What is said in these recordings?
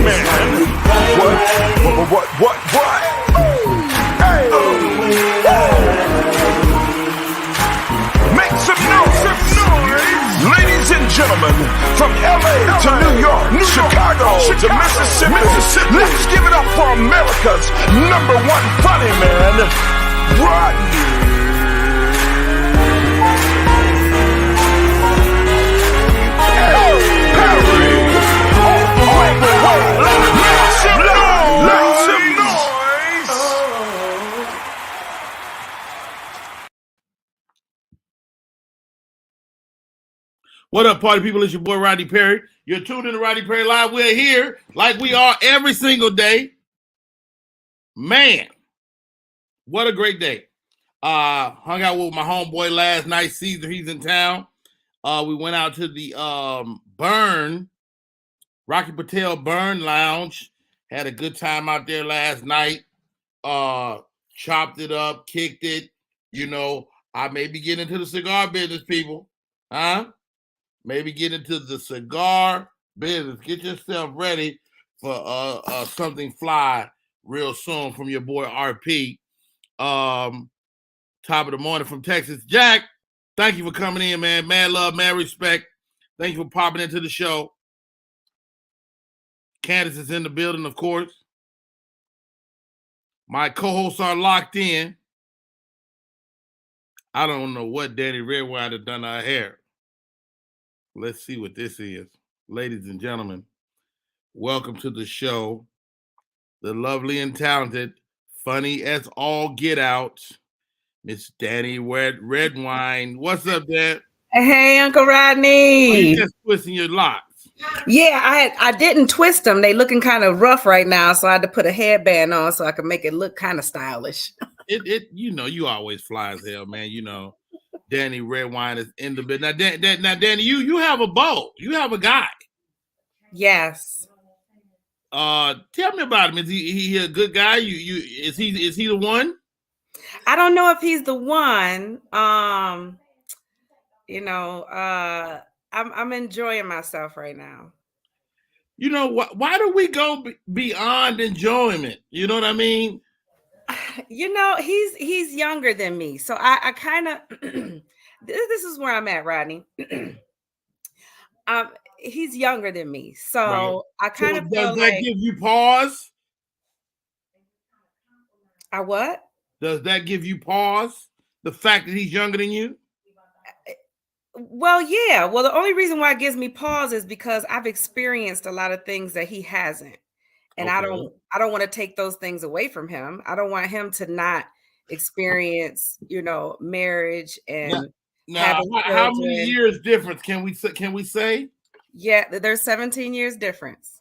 man. What? Hey. Make some noise. Ladies and gentlemen, from LA to New York, Chicago to Mississippi, let's give it up for America's #1 funny man, Rodney. What up, party people? It's your boy, Rodney Perry. You're tuned in to Rodney Perry Live. We're here like we are every single day. Man, what a great day. Hung out with my homeboy last night, Caesar. He's in town. We went out to the Rocky Patel Burn Lounge. Had a good time out there last night. Chopped it up, kicked it. You know, I may be getting into the cigar business, people. Huh? Maybe get into the cigar business. Get yourself ready for something fly real soon from your boy RP. Top of the morning from Texas. Jack, thank you for coming in, man. Mad love, mad respect. Thank you for popping into the show. Candace is in the building, of course. My co-hosts are locked in. I don't know what Danny Redwine has done to her hair. Let's see what this is. Ladies and gentlemen, welcome to the show. The lovely and talented, funny as all get out, Miss Danny Redwine. What's up, Dad? Hey, Uncle Rodney. Oh, you just twisting your locks. Yeah, I didn't twist them. They looking kind of rough right now, so I had to put a headband on so I could make it look kind of stylish. You know, you always fly as hell, man. You know. Danny Redwine is in the bit. Now, Danny, you have a beau. You have a guy. Yes. Tell me about him. Is he a good guy? Is he the one? I don't know if he's the one. I'm enjoying myself right now. You know, why do we go beyond enjoyment? You know what I mean? You know, he's younger than me, so I kind of this is where I'm at, Rodney. He's younger than me, so right. I kind of does that give you pause? What? Does that give you pause? The fact that he's younger than you? Well, yeah. Well, the only reason why it gives me pause is because I've experienced a lot of things that he hasn't. And okay. I don't want to take those things away from him. I don't want him to not experience, marriage and having children. How many years difference can we say? Yeah, there's 17 years difference.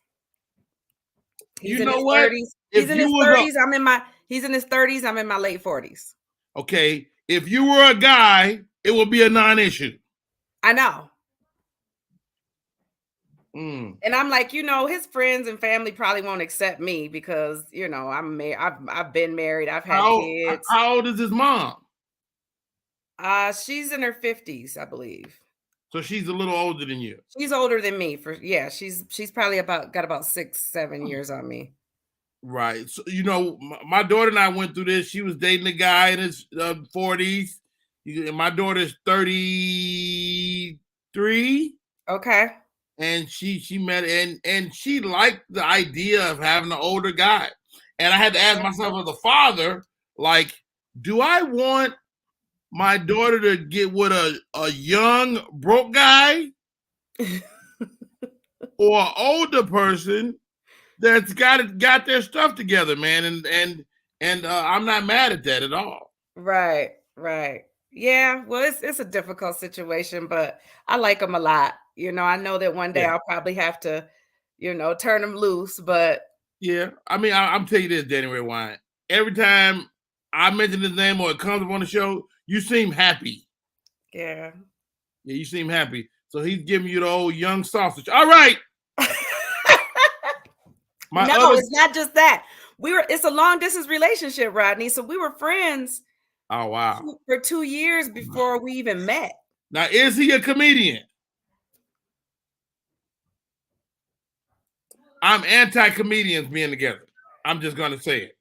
He's in his 30s. He's in his 30s. He's in his 30s. I'm in my late 40s. Okay. If you were a guy, it would be a non-issue. I know. And I'm like, his friends and family probably won't accept me because, I'm married. I've been married. I've had kids. How old is his mom? She's in her 50s, I believe. So she's a little older than you. She's older than me. She's probably got about 6-7 years on me. Right. So, my daughter and I went through this. She was dating a guy in his 40s. My daughter's 33. Okay. And she met and she liked the idea of having an older guy. And I had to ask myself as a father, like, do I want my daughter to get with a young broke guy or an older person that's got their stuff together, man? And I'm not mad at that at all. Right. Yeah, well, it's a difficult situation, but I like him a lot. I know that one day I'll probably have to, turn him loose, but. Yeah, I mean, I'm telling you this, Danny Redwine. Every time I mention his name or it comes up on the show, you seem happy. Yeah. Yeah, you seem happy. So he's giving you the old young sausage. All right. It's not just that. It's a long distance relationship, Rodney. So we were friends. Oh, wow. For 2 years before we even met. Now, is he a comedian? I'm anti-comedians being together. I'm just gonna say it.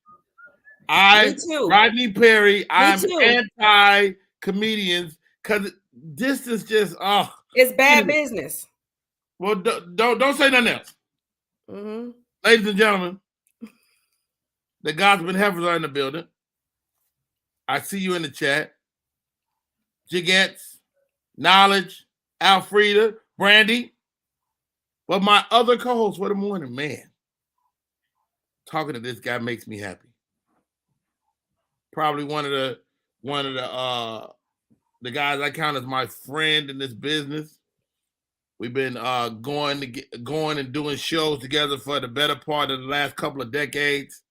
Me too. Rodney Perry, I'm too. anti-comedians because this is just it's bad business. Well, don't say nothing else. Mm-hmm. Ladies and gentlemen, the gossiping heifers are in the building. I see you in the chat. Jigettes, Knowledge, Alfreda, Brandy. But my other co-host for the morning, man, talking to this guy makes me happy. Probably one of the guys I count as my friend in this business. We've been going and doing shows together for the better part of the last couple of decades.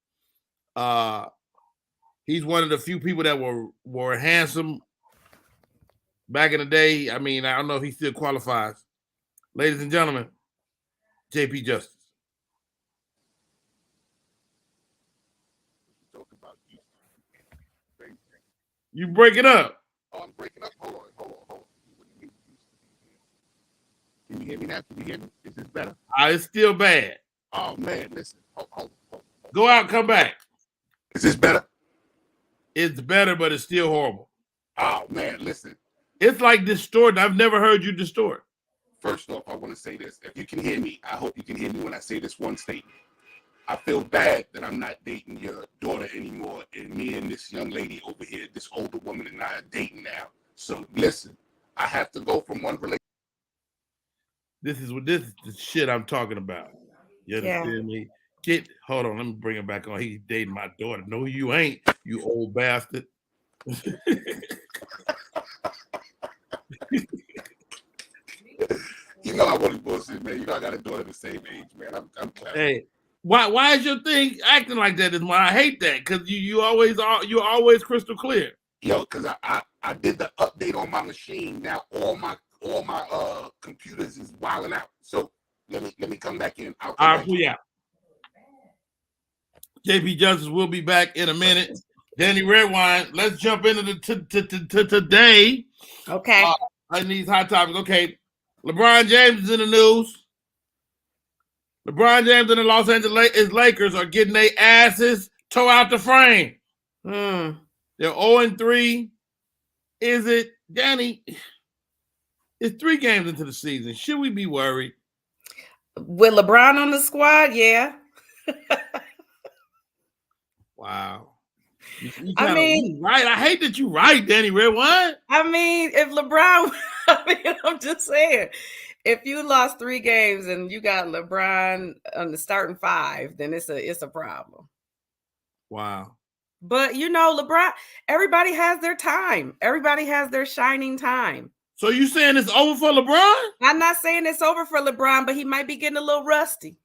He's one of the few people that were handsome back in the day. I mean, I don't know if he still qualifies. Ladies and gentlemen, JP Justice. You break it up. Oh, I'm breaking up. Hold on. Can you hear me now? Can you hear me? Is this better? It's still bad. Oh, man, listen. Hold. Go out, come back. Is this better? It's better, but it's still horrible. Oh, man, listen. It's like distorted. I've never heard you distort. First off, I want to say this. If you can hear me, I hope you can hear me when I say this one statement. I feel bad that I'm not dating your daughter anymore, and me and this young lady over here, this older woman and I are dating now. So listen, I have to go from one relationship. This is the shit I'm talking about. You understand me? Hold on, let me bring him back on. He's dating my daughter. No, you ain't, you old bastard. You know I wasn't bullshit, man. You know I got a daughter the same age, man. I'm clever. Hey, why is your thing acting like that? Is why I hate that, because you're always crystal clear. Yo, because I did the update on my machine. Now all my computers is wilding out. So let me come back in. All right, pull you out. JP Justice will be back in a minute. Danny Redwine, let's jump into the today. Okay. In these hot topics. Okay. LeBron James is in the news. LeBron James and the Los Angeles Lakers are getting their asses tore out the frame. They're 0-3. Is it, Danny? It's 3 games into the season. Should we be worried? With LeBron on the squad, yeah. Wow. I mean, right. I hate that you right, Danny Redwine. I mean, if LeBron, I'm just saying, if you lost 3 games and you got LeBron on the starting 5, then it's a problem. Wow. But LeBron, everybody has their time. Everybody has their shining time. So you saying it's over for LeBron? I'm not saying it's over for LeBron, but he might be getting a little rusty.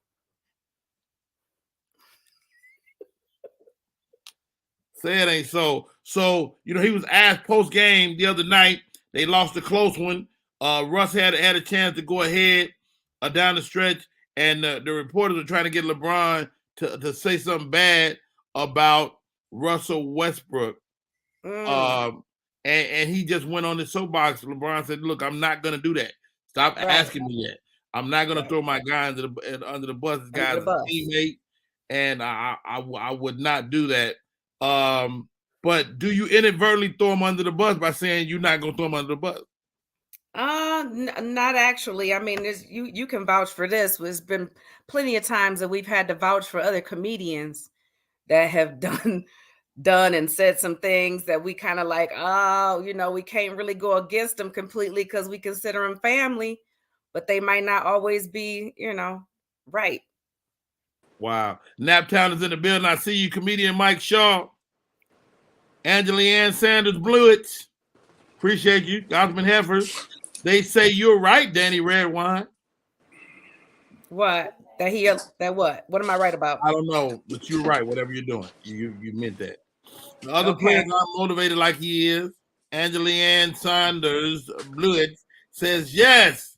Say it ain't so. So, he was asked post-game the other night. They lost a close one. Russ had a chance to go ahead down the stretch, and the reporters are trying to get LeBron to say something bad about Russell Westbrook. And he just went on the soapbox. LeBron said, look, I'm not going to do that. Stop asking me that. I'm not going to throw my guy under the bus. This guy's a teammate, and I would not do that. But do you inadvertently throw him under the bus by saying you're not going to throw him under the bus? Not actually. I mean, you can vouch for this. There's been plenty of times that we've had to vouch for other comedians that have done and said some things that we kind of like, we can't really go against them completely because we consider them family, but they might not always be, right. Wow. Naptown is in the building. I see you, comedian Mike Shaw. Angela Ann Sanders Blewitts. Appreciate you. Gotham Heifers. They say you're right, Danny Redwine. What? That what? What am I right about? I don't know, but you're right. Whatever you're doing, you meant that. The other players aren't motivated like he is. Angela Ann Sanders Blewitts says yes,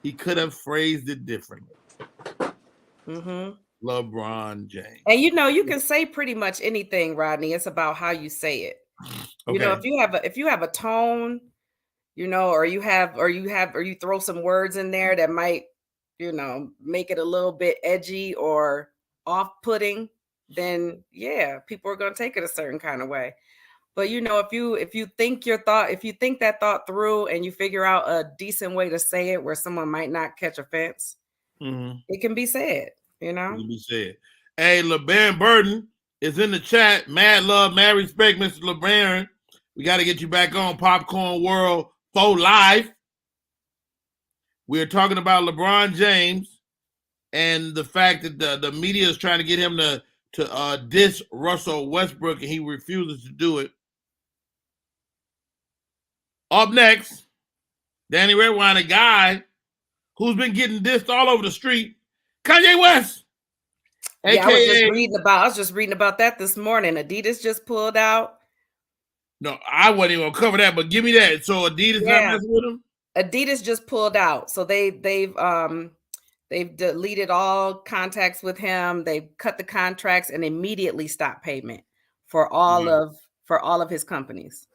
he could have phrased it differently. LeBron James. And you can say pretty much anything, Rodney. It's about how you say it. Okay. If you have a tone, or you throw some words in there that might make it a little bit edgy or off-putting, then yeah, people are going to take it a certain kind of way. But if you think that thought through and you figure out a decent way to say it where someone might not catch offense, it can be said, It can be said. Hey, LeBaron Burton is in the chat. Mad love, mad respect, Mr. LeBaron. We got to get you back on Popcorn World 4 Live. We're talking about LeBron James and the fact that the media is trying to get him to diss Russell Westbrook, and he refuses to do it. Up next, Danny Redwine, a guy who's been getting dissed all over the street, Kanye West. Yeah, I was just reading about that this morning. Adidas just pulled out. No, I wasn't even gonna cover that, but give me that. So Adidas not messing with him? Adidas just pulled out. So they've deleted all contacts with him. They've cut the contracts and immediately stopped payment for all of his companies.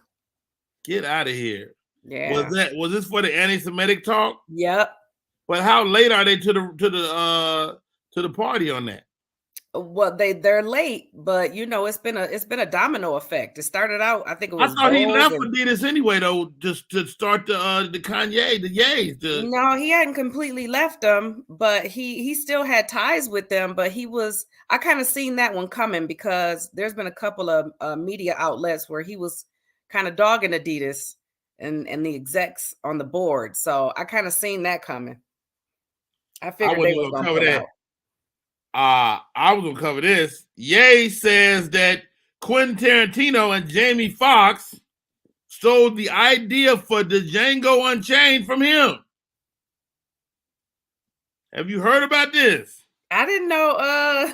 Get out of here. Yeah. Was this for the anti-Semitic talk? Yep. But how late are they to the party on that? Well, they're late, but it's been a domino effect. It started out, I think it was. I thought he left Adidas anyway, though, just to start the Kanye, the Ye's. No, he hadn't completely left them, but he still had ties with them. But I kind of seen that one coming because there's been a couple of media outlets where he was kind of dogging Adidas and the execs on the board. So I kind of seen that coming. I figured they were going to cover that. I was going to cover this. Ye says that Quentin Tarantino and Jamie Foxx stole the idea for the Django Unchained from him. Have you heard about this? I didn't know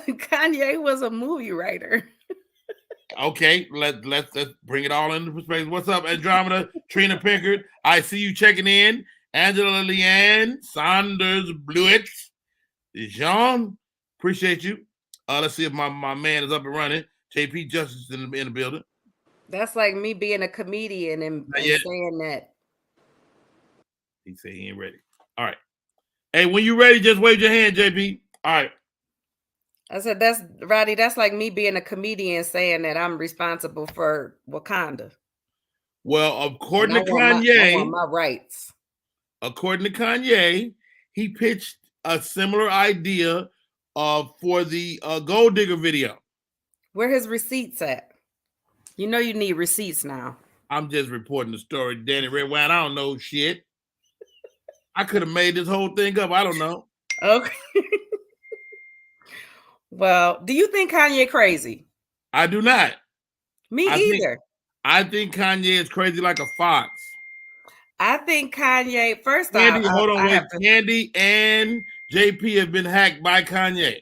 Kanye was a movie writer. Okay, let's bring it all into perspective. What's up, Andromeda? Trina Pinkard, I see you checking in. Angela Leanne, Saunders Blewett, Jean, appreciate you. Let's see if my man is up and running. JP Justice in the building. That's like me being a comedian and saying that. He said he ain't ready. All right. Hey, when you ready, just wave your hand, JP. All right. I said, that's Roddy. That's like me being a comedian saying that I'm responsible for Wakanda. Well, according to Kanye, I want my rights. According to Kanye, he pitched a similar idea for the Gold Digger video. Where his receipts at? You need receipts now. I'm just reporting the story, Danny Redwine. I don't know shit. I could have made this whole thing up. I don't know. Okay. Well, do you think Kanye crazy? I do not. Me either. I think Kanye is crazy like a fox. I think Kanye, first Candy, off, hold on, wait. Candy and JP have been hacked by Kanye.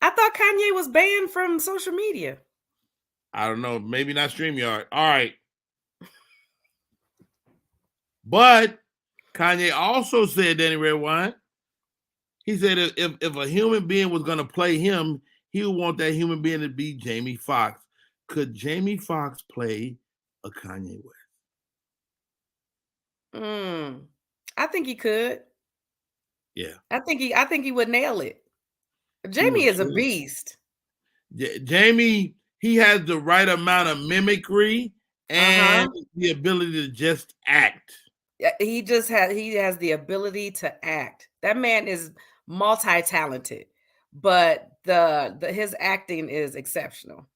I thought Kanye was banned from social media. I don't know. Maybe not StreamYard. All right. But Kanye also said, Danny Redwine, he said if a human being was going to play him, he would want that human being to be Jamie Foxx. Could Jamie Foxx play a Kanye West? I think he could. Yeah. I think he would nail it. Jamie is a beast. Jamie, he has the right amount of mimicry and the ability to just act. He has the ability to act. That man is multi-talented, but his acting is exceptional.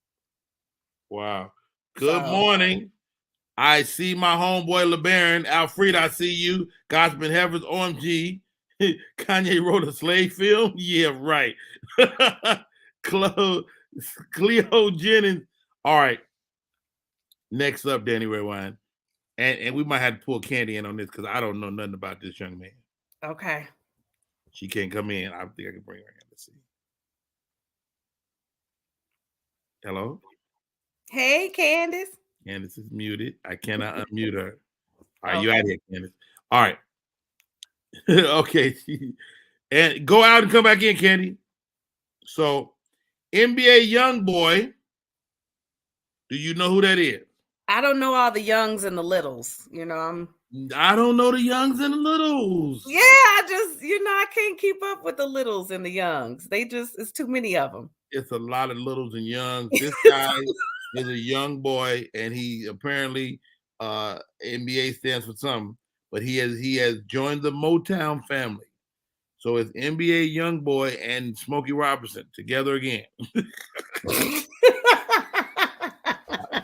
Wow. Good morning. I see my homeboy LeBaron. Alfred, I see you. Gospel Heavens, OMG. Kanye wrote a slave film? Yeah, right. Cleo Jennings. All right. Next up, Danny Redwine. And we might have to pull Candy in on this because I don't know nothing about this young man. Okay. She can't come in. I think I can bring her in. Let's see. Hello? Hey, Candace. Candace is muted. I cannot unmute her. All right, you out here, Candace. All right. Okay. And go out and come back in, Candy. So, NBA young boy, do you know who that is? I don't know all the youngs and the littles. I don't know the youngs and the littles. Yeah, I can't keep up with the littles and the youngs. It's too many of them. It's a lot of littles and youngs. This guy is a young boy, and he apparently NBA stands for something, but he has joined the Motown family. So it's NBA young boy and Smokey Robinson together again.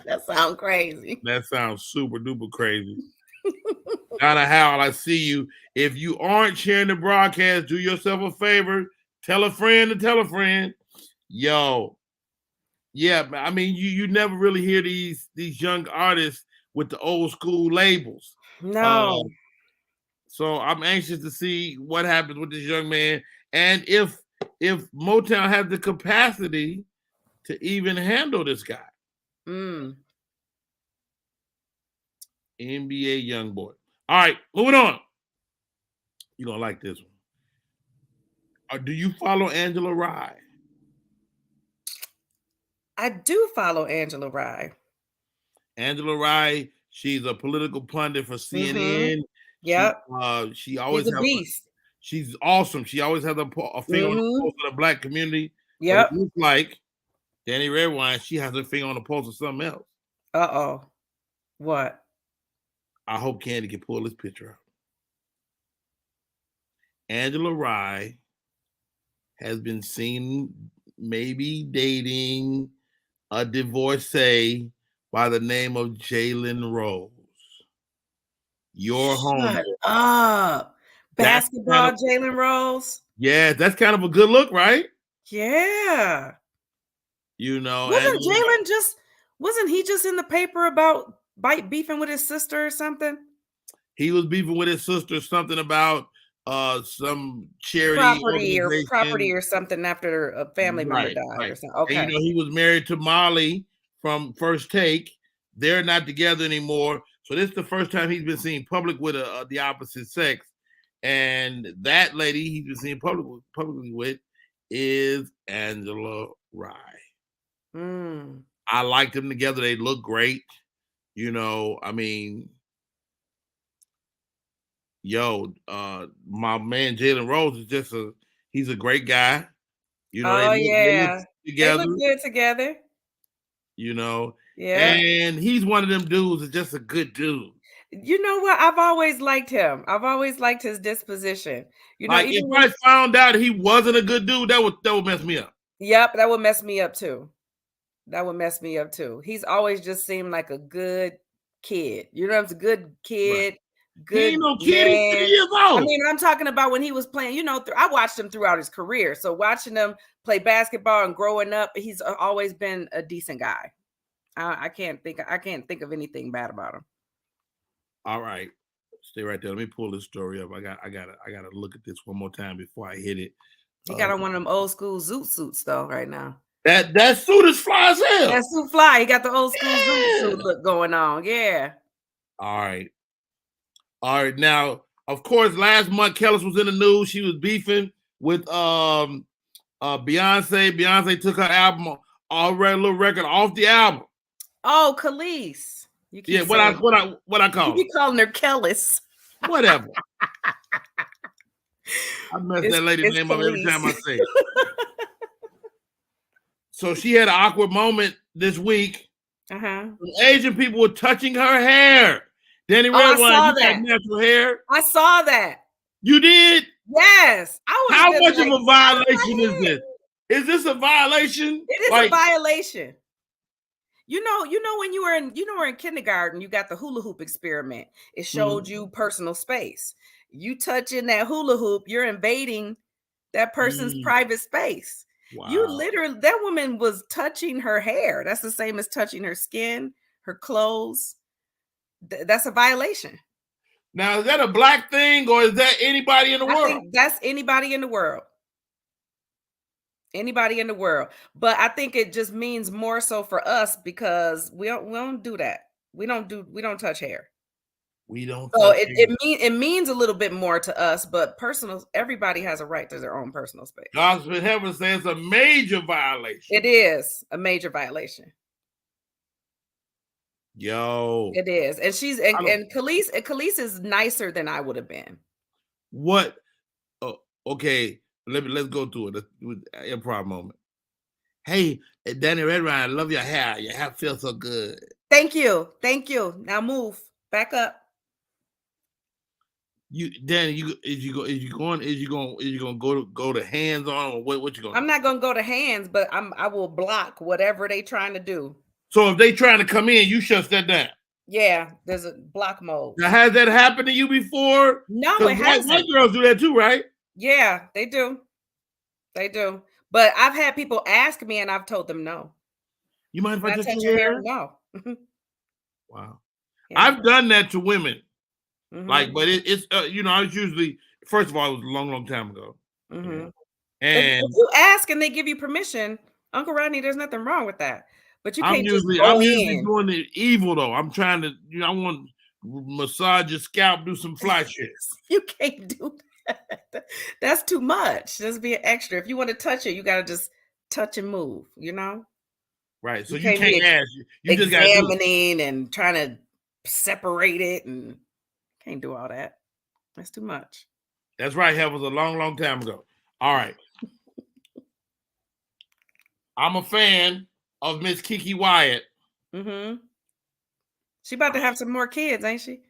That sounds crazy. That sounds super duper crazy. Donna Howell, I see you. If you aren't sharing the broadcast, do yourself a favor. Tell a friend to tell a friend. Yo, yeah, I mean, you never really hear these young artists with the old school labels. No. So I'm anxious to see what happens with this young man, and if Motown has the capacity to even handle this guy. NBA young boy. All right, moving on. You're gonna like this one. Do you follow Angela Rye? I do follow Angela Rye. Angela Rye, she's a political pundit for CNN. Yep. She always has a beast. She's awesome. She always has a finger on the pulse of the black community. Yep. But it looks like Danny Redwine, she has her finger on the pulse of something else. Uh-oh. What? I hope Candy can pull this picture out. Angela Rye has been seen maybe dating a divorcee by the name of Jalen Rose. Your home. Shut up. Basketball, Jalen Rose. Yeah, that's kind of a good look, right? Yeah. You know, wasn't he just in the paper about beefing with his sister or something? He was beefing with his sister, something about some charity property or something after a family member died or something. Okay. And, he was married to Molly from First Take. They're not together anymore. So this is the first time he's been seen public with the opposite sex. And that lady he's been seen publicly with is Angela Rye. I liked them together. They look great. I mean, my man Jalen Rose is he's a great guy. They look good together. Yeah. And he's one of them dudes that's just a good dude. You know what? I've always liked him. I've always liked his disposition. If I found out he wasn't a good dude, that would mess me up. Yep, that would mess me up too. He's always just seemed like a good kid. A good kid. Right. Good. He ain't no kid. He's 3 years old. I mean, I'm talking about when he was playing. I watched him throughout his career. So watching him play basketball and growing up, he's always been a decent guy. I can't think of anything bad about him. All right, stay right there. Let me pull this story up. I gotta look at this one more time before I hit it. He got on one of them old school zoot suits though right now. That suit is fly as hell. That suit fly. He got the old school zoot suit look going on. Yeah. All right. Now, of course, last month Kellis was in the news. She was beefing with Beyonce. Beyonce took her album, little record off the album. Oh, Khalees. Yeah, what I call her? You be calling her Kellis. Whatever. I mess that lady's name up every time I say it. So she had an awkward moment this week. Asian people were touching her hair. Danny Redwine, you got natural hair. I saw that. You did? Yes. How much of a violation is this? Is this a violation? It is a violation. When you were in kindergarten, you got the hula hoop experiment. It showed you personal space. You touching that hula hoop, you're invading that person's private space. Wow. That woman was touching her hair. That's the same as touching her skin, her clothes. That's a violation. Now, is that a black thing or is that anybody in the world? I think that's anybody in the world. Anybody in the world. But I think it just means more so for us because we don't do that. We don't touch hair. We don't. So it means a little bit more to us, but everybody has a right to their own personal space. God's in heaven says it's a major violation. It is a major violation. Yo. It is. And she's and Khalees is nicer than I would have been. What? Oh, okay. Let's go through it. Improv moment. Hey, Danny Redwine, I love your hair. Your hair feels so good. Thank you. Thank you. Now move. Back up. Danny, is you going to go to hands on, or what you going? I'm not gonna go to hands, but I will block whatever they trying to do. So if they trying to come in, you shut that down. Yeah, there's a block mode. Now, has that happened to you before? No, it hasn't. White girls do that too, right? Yeah, they do. They do. But I've had people ask me, and I've told them no. You mind if I touch your hair? No. Wow. Yeah. I've done that to women. Mm-hmm. But it's I was usually, first of all, it was a long time ago. Mm-hmm. And if you ask and they give you permission, Uncle Rodney, there's nothing wrong with that. But you can't usually doing the evil though. I'm trying to, I want to massage your scalp, do some fly shit. You can't do that. That's too much. Just be an extra. If you want to touch it, you gotta just touch and move, Right. So you can't ask. You just examining and trying to separate it, and can't do all that. That's too much. That's right. That was a long time ago. All right. I'm a fan of Miss Kiki Wyatt. Mm-hmm. She about to have some more kids, ain't she?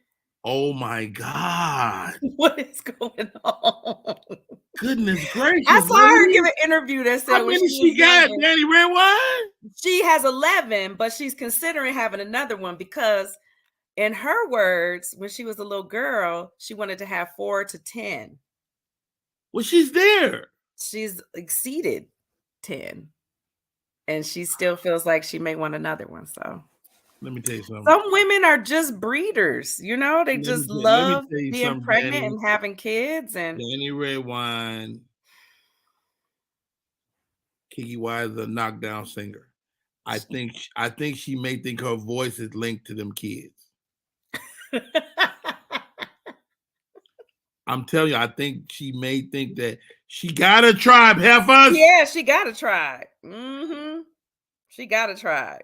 Oh my God. What is going on? Goodness gracious. I saw her give an interview that said, how many she got, Danny Redwine? She has 11, but she's considering having another one because, in her words, when she was a little girl, she wanted to have 4 to 10. Well, she's there. She's exceeded 10. And she still feels like she may want another one. So let me tell you something. Some women are just breeders, they just love being pregnant and having kids. And Danny Redwine, Kiki Wyatt is a knockdown singer. I think she may think her voice is linked to them kids. I'm telling you, I think she may think that she got a tribe, heifers. Yeah, she got a tribe. Mm-hmm. She got a tribe.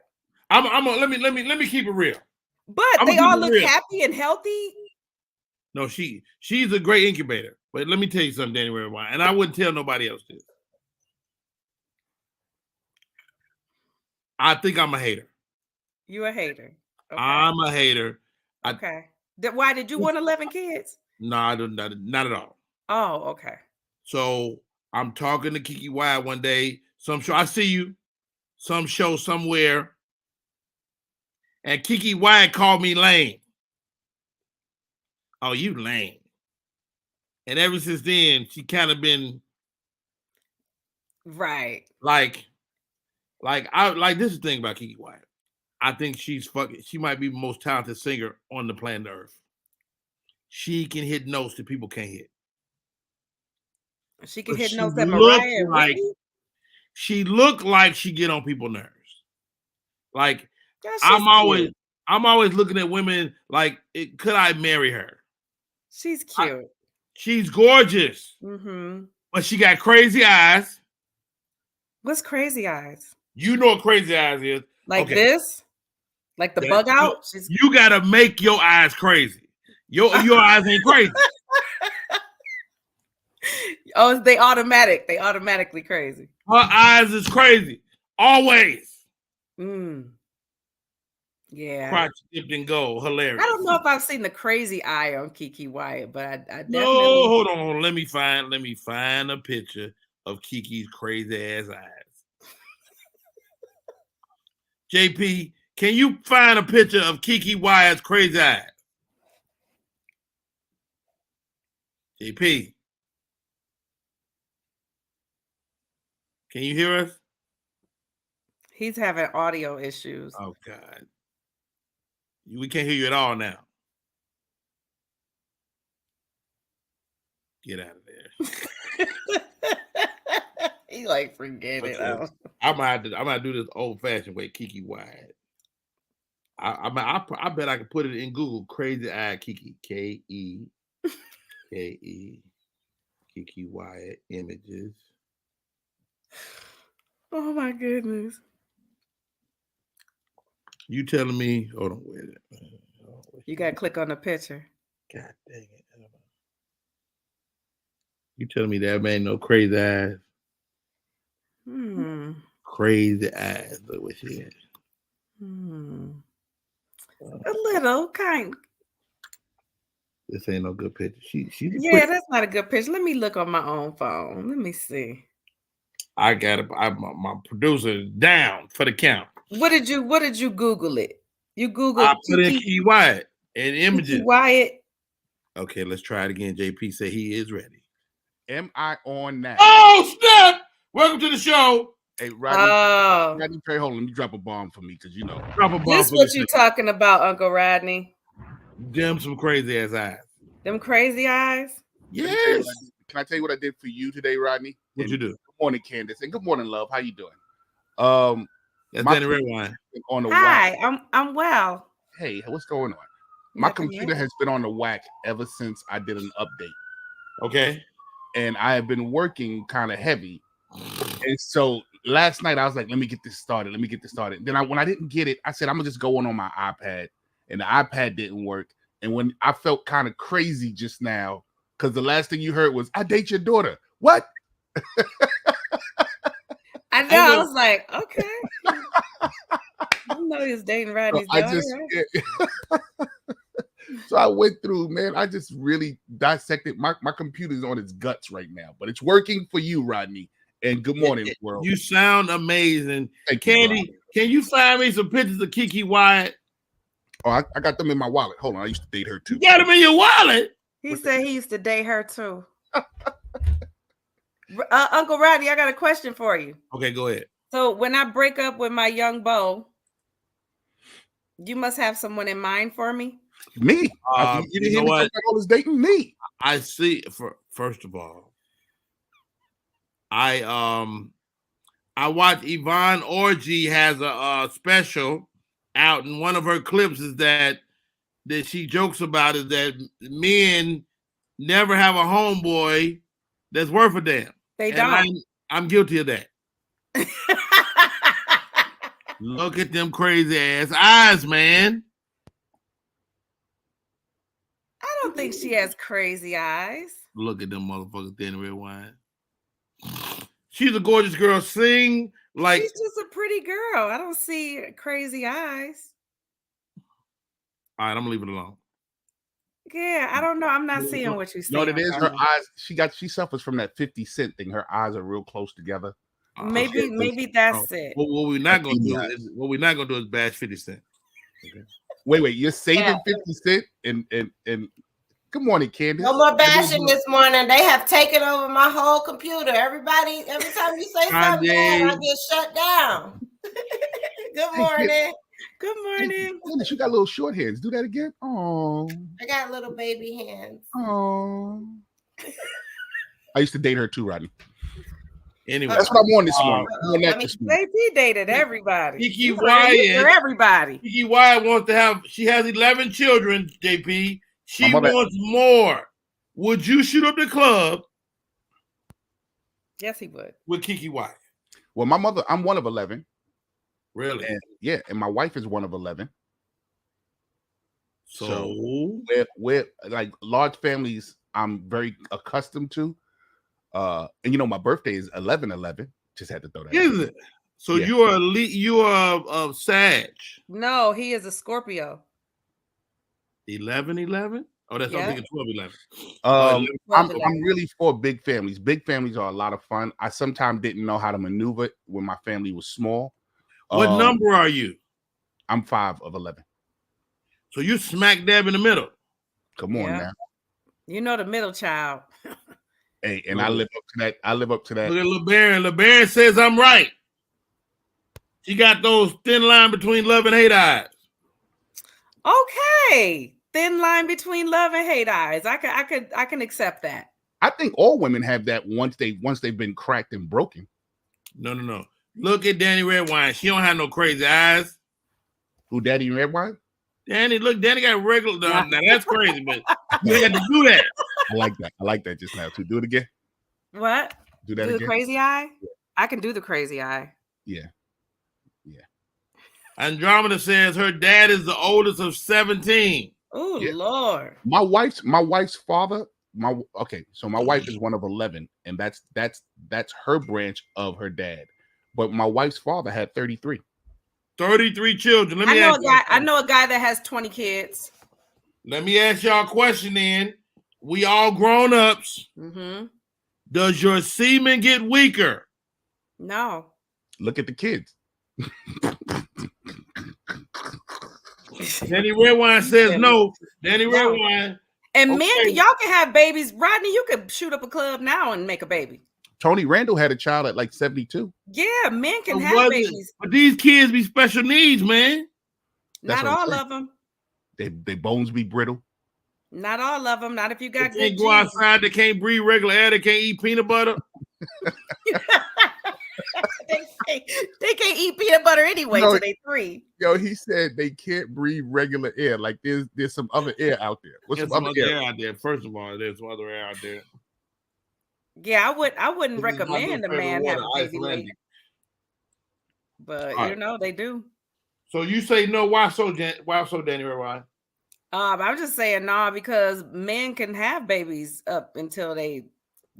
Let me keep it real. But they all look happy and healthy. No, she's a great incubator. But let me tell you something, Danny Redwine, and I wouldn't tell nobody else this. I think I'm a hater. You a hater? Okay. I'm a hater. Okay. Why did you want 11 kids? No, I don't. Not at all. Oh, okay. So I'm talking to Kiki Wyatt one day. Some show, I see you. Some show somewhere. And Kiki Wyatt called me lame. Oh, you lame. And ever since then, she kind of been right. Like this is the thing about Kiki Wyatt. I think she might be the most talented singer on the planet Earth. She can hit notes that people can't hit. She can hit notes that Mariah. She looked like she get on people's nerves. Like I'm always looking at women like, could I marry her? She's cute. She's gorgeous. Mm-hmm. But she got crazy eyes. What's crazy eyes? You know what crazy eyes is. Like this? Like the bug out? You gotta make your eyes crazy. Your eyes ain't crazy. Oh, they automatically crazy. Her eyes is crazy. Always. Yeah. Crotch dipped and gold. Hilarious. I don't know if I've seen the crazy eye on Kiki Wyatt, but I definitely. No, hold on. Let me find a picture of Kiki's crazy ass eyes. JP, can you find a picture of Kiki Wyatt's crazy eyes? JP, can you hear us? He's having audio issues. Oh God, we can't hear you at all now. Get out of there. He like forget it. I'm gonna do this old fashioned way, Kiki Wyatt. I bet I could put it in Google. Crazy eye Kiki, Keki Kiki Wyatt images. Oh my goodness. You telling me? Hold on, wait a minute. You gotta click on the picture. God dang it! You telling me that man no crazy eyes? Crazy eyes. Look what she had. A little kind. This ain't no good picture. Yeah, that's not a good picture. Let me look on my own phone. Let me see. I got it. My producer is down for the count. What did you Google it? You Googled I put in Kiki Wyatt and images. Kiki Wyatt. Okay, let's try it again. JP said he is ready. Am I on now? Oh snap! Welcome to the show. Hey, Rodney, Perry, hold on. Let me drop a bomb for me, because you know. Drop a bomb. This what you talking about, Uncle Rodney? Them some crazy ass eyes. Them crazy eyes? Yes. Can I tell you what I did for you today, Rodney? What'd you do? Good morning, Candace, and good morning, love. How you doing? That's Danny Redwine. On the Hi, whack. I'm well. Hey, what's going on? My computer has been on the whack ever since I did an update. Okay. And I have been working kind of heavy. And so last night I was like, let me get this started. Then when I didn't get it, I said, I'm gonna just go on my iPad. And the iPad didn't work. And when I felt kind of crazy just now, because the last thing you heard was, I date your daughter. What? I know. I was like, okay. I know he's dating Rodney's daughter. So I went through, man. I just really dissected. My computer's on its guts right now, but it's working for you, Rodney. And good morning, world. You sound amazing. Candy, can you find me some pictures of Kiki Wyatt? Oh, I got them in my wallet. Hold on, I used to date her too. You got them in your wallet? He said he used to date her too. Uncle Rodney, I got a question for you. Okay, go ahead. So when I break up with my young beau, you must have someone in mind for me. Me? You didn't hear me talk about all this dating? Me? I see. First of all, I watched Yvonne Orji has a special out, and one of her clips is that she jokes about is that men never have a homeboy that's worth a damn. They don't. I'm guilty of that. Look at them crazy ass eyes, man. I don't think she has crazy eyes. Look at them motherfuckers, Danny Redwine. She's a gorgeous girl. Sing like she's just a pretty girl. I don't see crazy eyes. All right, I'm gonna leave it alone. Yeah, I don't know. I'm not seeing what you're saying. No, it is her eyes. She suffers from that 50 Cent thing. Her eyes are real close together. Maybe that's it. What we're not gonna do is bash 50 Cent. Okay. Wait, you're saving 50 Cent and good morning, Candace. No more bashing this morning. They have taken over my whole computer. Every time you say something bad, I get shut down. Good morning. Good morning. Candace, you got little short hands. Do that again. Oh, I got little baby hands. Oh, I used to date her too, Rodney. Anyway, that's what I'm on this morning. JP dated everybody. Kiki Wyatt. For everybody. Kiki Wyatt wants to have. She has 11 children. JP. She wants more. Would you shoot up the club? Yes, he would. With Kiki Wyatt. Well, my mother. I'm one of 11. Really? And, and my wife is one of 11. So we're like large families. I'm very accustomed to. And you know, my birthday is 11/11. Just had to throw that. Is it? So you are a Sag. No, he is a Scorpio. 11/11. Oh, that's I'm thinking 12/11. I'm really for big families. Big families are a lot of fun. I sometimes didn't know how to maneuver it when my family was small. What number are you? I'm 5 of 11. So you smack dab in the middle. Come on now. You know the middle child. Hey, and I live up to that. Look at LeBaron. LeBaron says I'm right. She got those thin line between love and hate eyes. Okay. Thin line between love and hate eyes. I can accept that. I think all women have that once they've been cracked and broken. No. Look at Danny Redwine. She don't have no crazy eyes. Who, Danny Redwine? Danny got regular. Now that's crazy, but you had to do that. I like that just now too. Do it again. What? Do that again. The crazy eye? Yeah. I can do the crazy eye. Yeah. Andromeda says her dad is the oldest of 17. Oh, Lord. My wife's father. My wife is one of 11, and that's her branch of her dad. But my wife's father had 33. 33 children. I know a guy that has 20 kids. Let me ask y'all a question then. We all grown ups. Mm-hmm. Does your semen get weaker? No. Look at the kids. Danny Redwine says no. Danny Redwine. And men, y'all can have babies. Rodney, you could shoot up a club now and make a baby. Tony Randall had a child at like 72. Yeah, men can have babies. But these kids be special needs, man. Not all of them. They bones be brittle. Not all of them. Not if you got they can't go outside. They can't breathe regular air. They can't eat peanut butter. They can't eat peanut butter anyway till they 3. Yo, he said they can't breathe regular air. Like there's some other air out there. What's some other air out there? First of all, there's some other air out there. Yeah, I wouldn't recommend a man have a baby weight. But you know they do. So you say no? Why so, Danny? Why? I'm just saying no because men can have babies up until they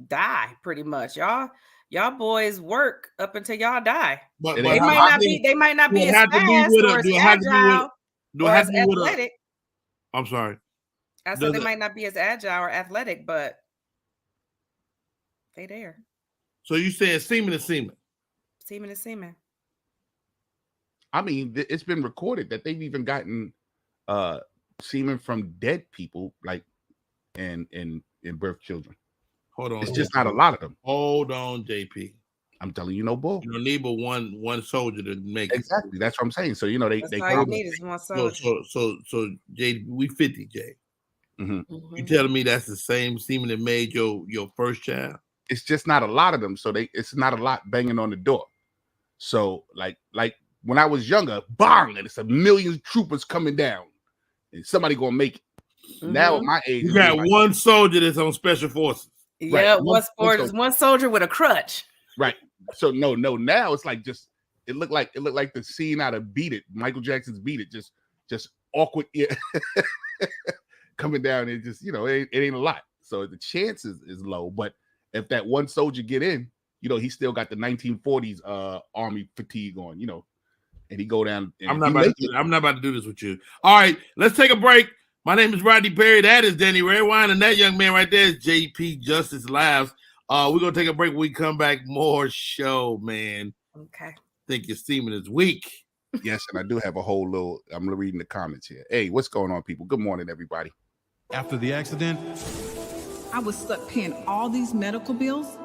die. Pretty much, y'all boys work up until y'all die. But they might not be as fast or as agile or as athletic. I'm sorry. I said they might not be as agile or athletic, but they there. So you saying semen is semen? Semen is semen. I mean, it's been recorded that they've even gotten semen from dead people, like in birth children. Hold on. It's just not a lot of them. Hold on, JP. I'm telling you, no bull. You don't need but one soldier to make exactly. That's what I'm saying. So you know they all you need is one soldier. So Jay, we 50, Jay. Mm-hmm. You telling me that's the same semen that made your first child? It's just not a lot of them. So it's not a lot banging on the door. So like when I was younger, bang, and it's a million troopers coming down, and somebody gonna make it. Mm-hmm. Now at my age, you got one soldier that's on special forces. Yeah, right. one soldier with a crutch. Right. So no. Now it's like it looked like the scene out of Beat It, Michael Jackson's Beat It, just awkward coming down and just it ain't a lot. So the chance is low. But if that one soldier get in, he still got the 1940s army fatigue on, and he go down. I'm not about to do this with you. All right, let's take a break. My name is Rodney Perry. That is Danny Redwine, and that young man right there is JP Justice Labs. We're gonna take a break. When we come back, more show, man. Okay. Think your semen is weak. Yes, and I do have a whole little. I'm reading the comments here. Hey, what's going on, people? Good morning, everybody. After the accident, I was stuck paying all these medical bills.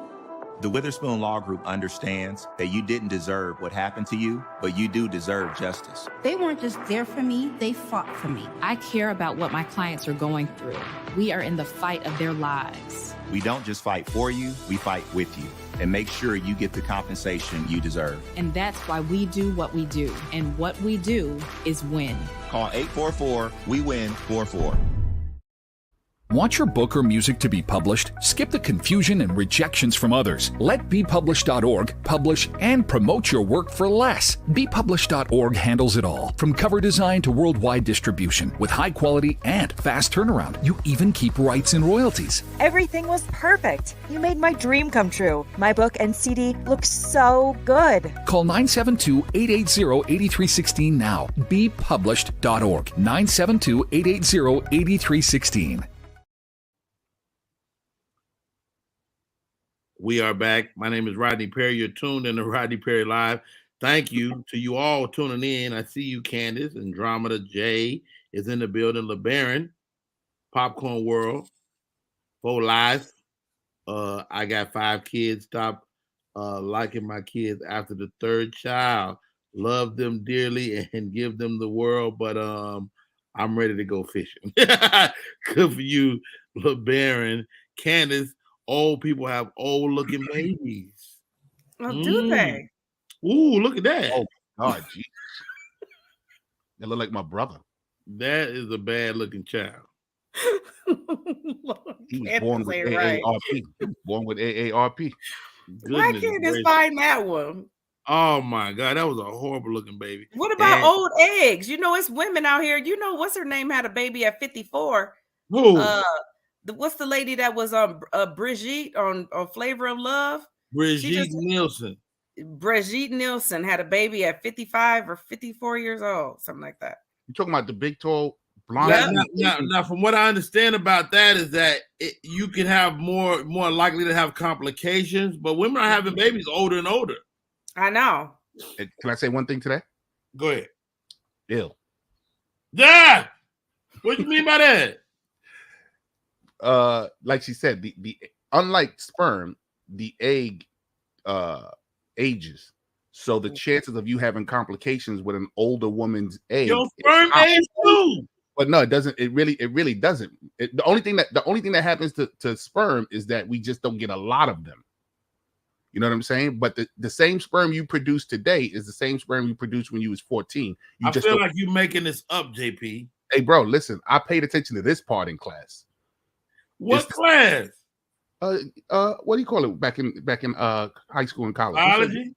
The Witherspoon Law Group understands that you didn't deserve what happened to you, but you do deserve justice. They weren't just there for me, they fought for me. I care about what my clients are going through. We are in the fight of their lives. We don't just fight for you, we fight with you and make sure you get the compensation you deserve. And that's why we do what we do. And what we do is win. Call 844-WE-WIN-44. Want your book or music to be published? Skip the confusion and rejections from others. Let BePublished.org publish and promote your work for less. BePublished.org handles it all, from cover design to worldwide distribution, with high quality and fast turnaround. You even keep rights and royalties. Everything was perfect. You made my dream come true. My book and CD look so good. Call 972-880-8316 now. BePublished.org. 972-880-8316. We are back. My name is Rodney Perry. You're tuned in to Rodney Perry Live. Thank you to you all tuning in. I see you, Candace. Andromeda J is in the building. LeBaron, Popcorn World, for life. I got 5 kids. Stop liking my kids after the 3rd child. Love them dearly and give them the world, but I'm ready to go fishing. Good for you, LeBaron. Candace, old people have old looking babies. Oh, do they? Ooh, look at that. Oh, God, Jesus. They look like my brother. That is a bad looking child. He was born with AARP. Born with AARP. Why can't this find that one? Oh my God, that was a horrible looking baby. What about old eggs? You know, it's women out here. You know, what's her name had a baby at 54. Who? What's the lady that was on Brigitte on Flavor of Love? Brigitte Nielsen. Brigitte Nielsen had a baby at 55 or 54 years old, something like that. You talking about the big tall blonde? Now, from what I understand about that is that you can have more likely to have complications, but women are having babies older and older. I know. Can I say one thing to that? Go ahead. Ill. Yeah. What do you mean by that? Like she said, the unlike sperm, the egg ages. So the chances of you having complications with an older woman's egg. Your sperm age too. But no, it doesn't. It really doesn't. The only thing that happens to sperm is that we just don't get a lot of them. You know what I'm saying? But the same sperm you produce today is the same sperm you produced when you was 14. I feel like you're making this up, JP. Hey, bro, listen. I paid attention to this part in class. What class? What do you call it back in high school and college? Biology?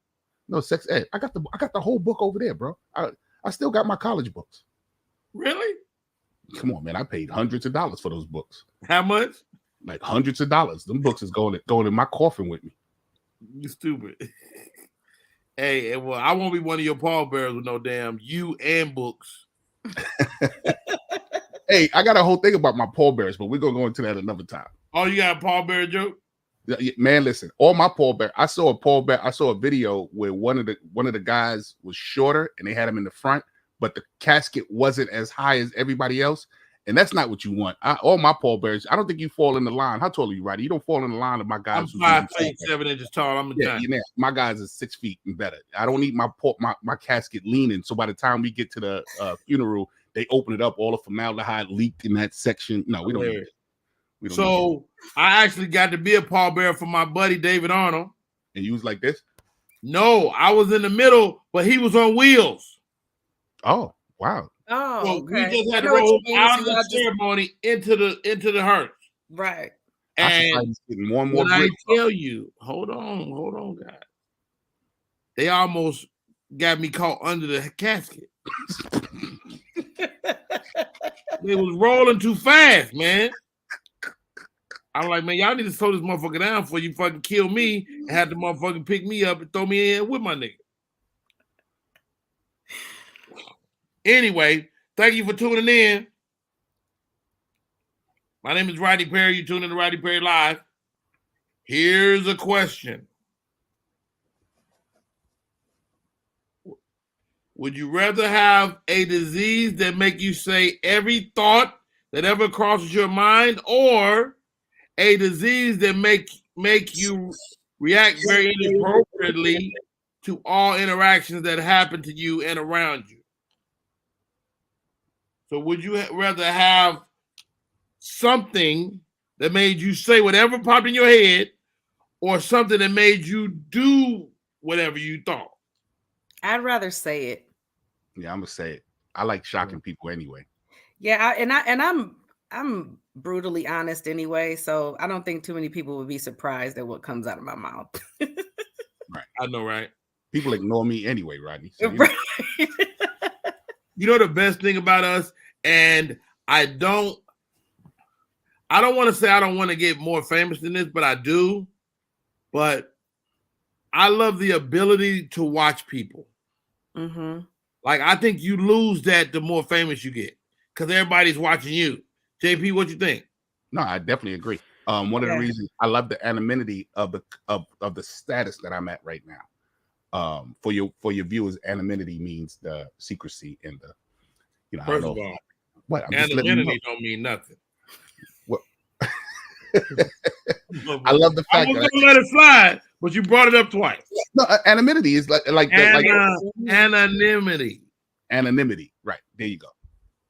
No, sex ed. I got the whole book over there, bro. I still got my college books. Really? Come on, man. I paid hundreds of dollars for those books. How much? Like hundreds of dollars. Them books is going in my coffin with me. You stupid. Hey, well, I won't be one of your pallbearers with no damn you and books. Hey, I got a whole thing about my pallbearers, but we're gonna go into that another time. Oh, you got a pallbearer joke? Man, listen, all my pallbearer. I saw a video where one of the guys was shorter and they had him in the front, but the casket wasn't as high as everybody else. And that's not what you want. All my pallbearers, I don't think you fall in the line. How tall are you, Rodney? You don't fall in the line of my guys. I'm 5 feet 7 inches tall. I'm a giant. Yeah, my guys are 6 feet and better. I don't need my casket leaning. So by the time we get to the funeral, they open it up. All the formaldehyde leaked in that section. No, we don't need it. So I actually got to be a pallbearer for my buddy David Arnold. And you was like this? No, I was in the middle, but he was on wheels. Oh, wow. Oh, so okay. we just had to roll out of the ceremony into the hearse. Right. And more and more when I tell you, hold on, guys. They almost got me caught under the casket. They was rolling too fast, man. I'm like, man, y'all need to slow this motherfucker down before you fucking kill me and have the motherfucker pick me up and throw me in with my nigga. Anyway, thank you for tuning in. My name is Rodney Perry. You tune in to Rodney Perry Live. Here's a question. Would you rather have a disease that make you say every thought that ever crosses your mind, or a disease that make you react very inappropriately to all interactions that happen to you and around you? So would you rather have something that made you say whatever popped in your head, or something that made you do whatever you thought? I'd rather say it. Yeah, I'm gonna say it. I like shocking people anyway. Yeah, I'm brutally honest anyway, so I don't think too many people would be surprised at what comes out of my mouth. Right. I know, right? People ignore me anyway, Rodney. So You know the best thing about us, and I don't want to say I don't want to get more famous than this, but I do. But I love the ability to watch people. Mm-hmm. Like, I think you lose that the more famous you get, because everybody's watching you. JP, what you think? No, I definitely agree. One of the reasons I love the anonymity of the status that I'm at right now. For your viewers, anonymity means the secrecy and the, you know. First of all, what anonymity don't mean nothing. What? I love the fact that I was gonna let it slide, but you brought it up twice. No, anonymity is like anonymity. Anonymity, right? There you go.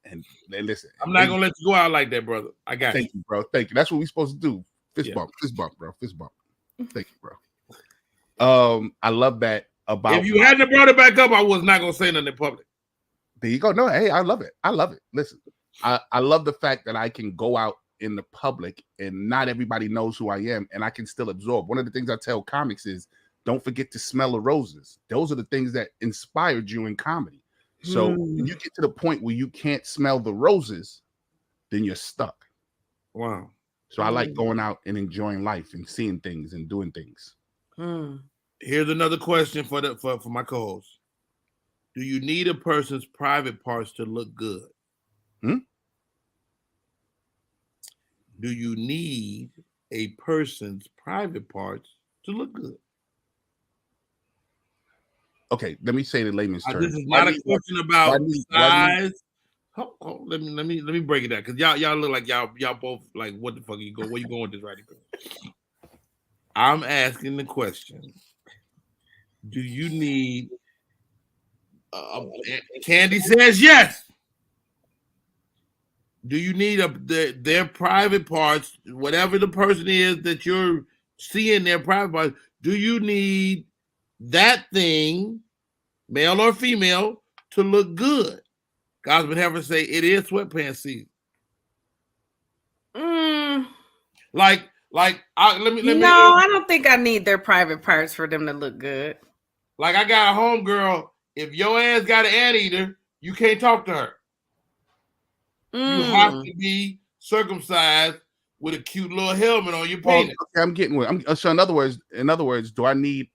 And listen, I'm not gonna let you go out like that, brother. I got you. Thank you, bro. Thank you. That's what we're supposed to do. Fist bump, bro. Fist bump. Thank you, bro. I love that about. If you hadn't brought it back up, I was not gonna say nothing in public. There you go. No, hey, I love it. I love it. Listen, I love the fact that I can go out in the public and not everybody knows who I am, and I can still absorb. One of the things I tell comics is don't forget to smell the roses. Those are the things that inspired you in comedy. So when you get to the point where you can't smell the roses, then you're stuck. Wow. So I like going out and enjoying life and seeing things and doing things. Here's another question for my co-host. Do you need a person's private parts to look good? Do you need a person's private parts to look good? Okay, let me say the layman's term. This is not a question about size. Let me break it down, because y'all look like y'all both like, what the fuck where you going with this, right? I'm asking the question: do you need? Candy says yes. Do you need their private parts, whatever the person is that you're seeing their private parts? Do you need that thing, male or female, to look good? God's been having to say it is sweatpants season. Let me. No, I don't think I need their private parts for them to look good. Like, I got a homegirl. If your ass got an anteater, you can't talk to her. You have to be circumcised with a cute little helmet on your penis. Okay, I'm getting with. So in other words, do I need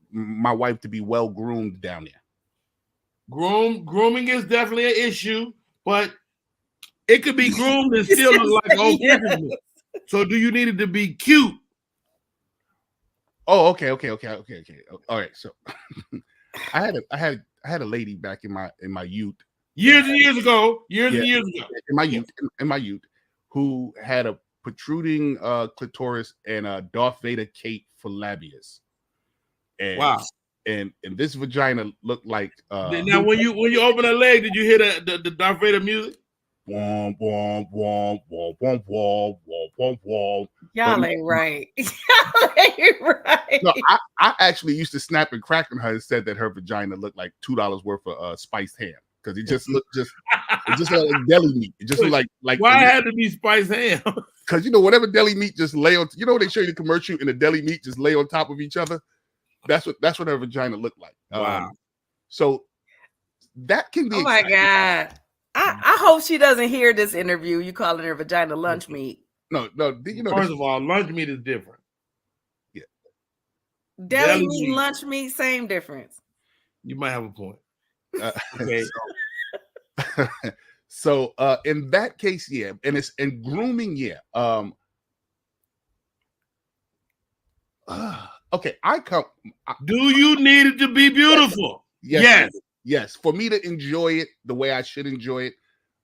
my wife to be well groomed down there? Grooming is definitely an issue, but it could be groomed and still look like old Christmas. So do you need it to be cute? Oh, okay. All right. So I had a lady back in my youth. Years and years ago. In my youth, who had a protruding clitoris and a Darth Vader cape for labias. And, wow. And this vagina looked like now when you open her leg, did you hear the Darth Vader music? Womp, womp, womp, womp, womp, womp, womp, womp. Y'all ain't right. Y'all ain't right. No, I actually used to snap and crack on her and said that her vagina looked like $2 worth of spiced ham, because it just looked it just like deli meat. It just looked like why it had to be spiced ham? Because whatever deli meat just lay on. They show you the commercial and the deli meat just lay on top of each other. That's what her vagina looked like. Wow. So that can be. Oh my God. I hope she doesn't hear this interview. You calling her vagina lunch meat? No. First of all, lunch meat is different. Yeah. Deli meat, lunch meat, same difference. You might have a point. Okay. So in that case, yeah, and grooming, yeah. Okay, do you need it to be beautiful? Yes. For me to enjoy it the way I should enjoy it.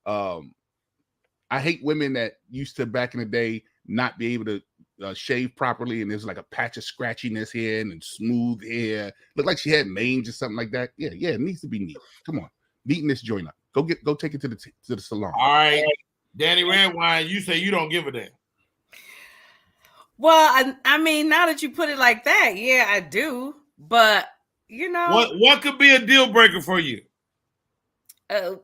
I hate women that used to back in the day not be able to shave properly, and there's like a patch of scratchiness here and smooth hair. Look like she had mange or something like that. Yeah, it needs to be neat. Come on, neaten this joint up. Go take it to the salon. All right, Danny Redwine, you say you don't give a damn. Well, I mean, now that you put it like that, yeah, I do. But what could be a deal breaker for you? A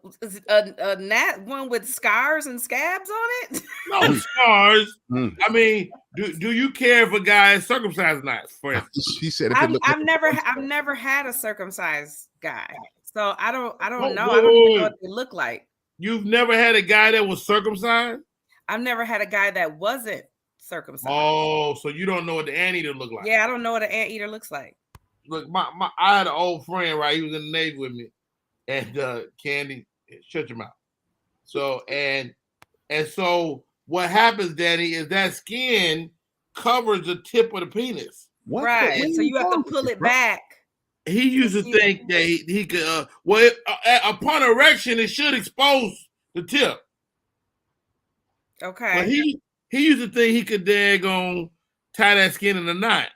one with scars and scabs on it? No scars. I mean, do you care if a guy is circumcised or not? For instance, she said, I've never had a circumcised guy, so I don't know. Whoa, I don't even know what they look like. You've never had a guy that was circumcised? I've never had a guy that wasn't circumcised. Oh, so you don't know what the anteater look like? Yeah, I don't know what an anteater looks like. Look, I had an old friend, right? He was in the Navy with me, and Candy, shut your mouth. So and so what happens, Danny, is that skin covers the tip of the penis. What? Right. So you have to pull it back. He used to think that he could. Upon erection, it should expose the tip. Okay. But he used to think he could daggone tie that skin in a knot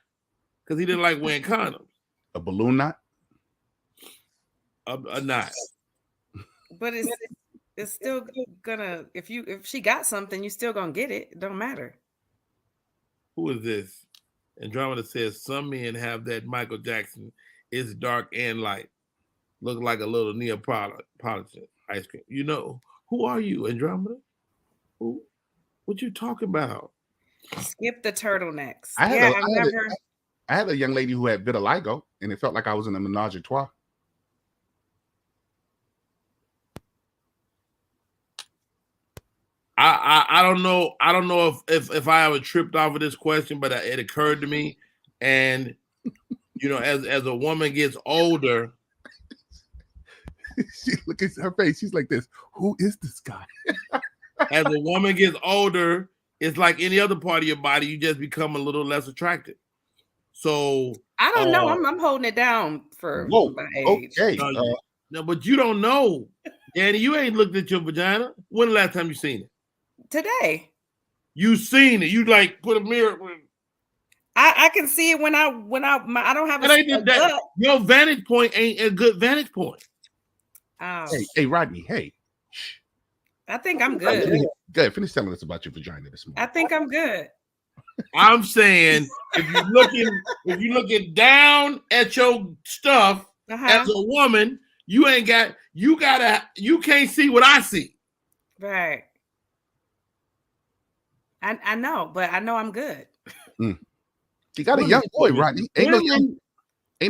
because he didn't like wearing condoms. A balloon knot? A knot. But it's still gonna, if she got something, you still gonna get it. It don't matter. Who is this? Andromeda says some men have that Michael Jackson is dark and light. Look like a little Neapolitan ice cream. Who are you, Andromeda? Who? What you talking about? Skip the turtlenecks. I had a young lady who had vitiligo, and it felt like I was in a menage a trois. I don't know. I don't know if I ever tripped off of this question, but it occurred to me. And you know, as a woman gets older, she look at her face. She's like this. Who is this guy? As a woman gets older, it's like any other part of your body. You just become a little less attractive. So I don't know. I'm holding it down for my age. Okay. No, but you don't know, Danny. You ain't looked at your vagina. When the last time you seen it? Today. You seen it. You like put a mirror. I can see it when I don't have a gut. Your vantage point ain't a good vantage point. Oh. Hey, Rodney. Hey. I think I'm good. Good. Finish telling us about your vagina this morning. I think I'm good. I'm saying if you're looking down at your stuff as a woman, you can't see what I see. Right. I know, but I know I'm good. You got a young boy, Rodney. Ain't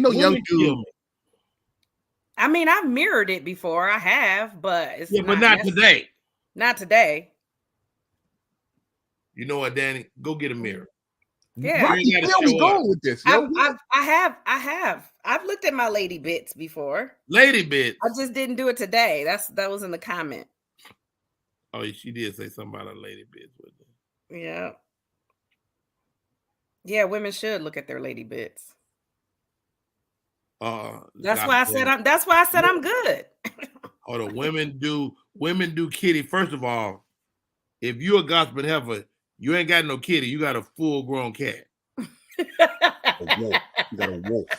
no young dude. I mean, I've mirrored it before. I have, but it's but not today. Not today. You know what, Danny? Go get a mirror. Yeah. Rodney, where are we going with this? I have. I've looked at my lady bits before. Lady bits. I just didn't do it today. That was in the comment. Oh, she did say something about a lady bits with it. Yeah. Yeah, women should look at their lady bits. That's why I said I'm good. Oh, the women do kitty. First of all, if you're a gospel heifer, you ain't got no kitty. You got a full-grown cat. A wolf. You got a wolf.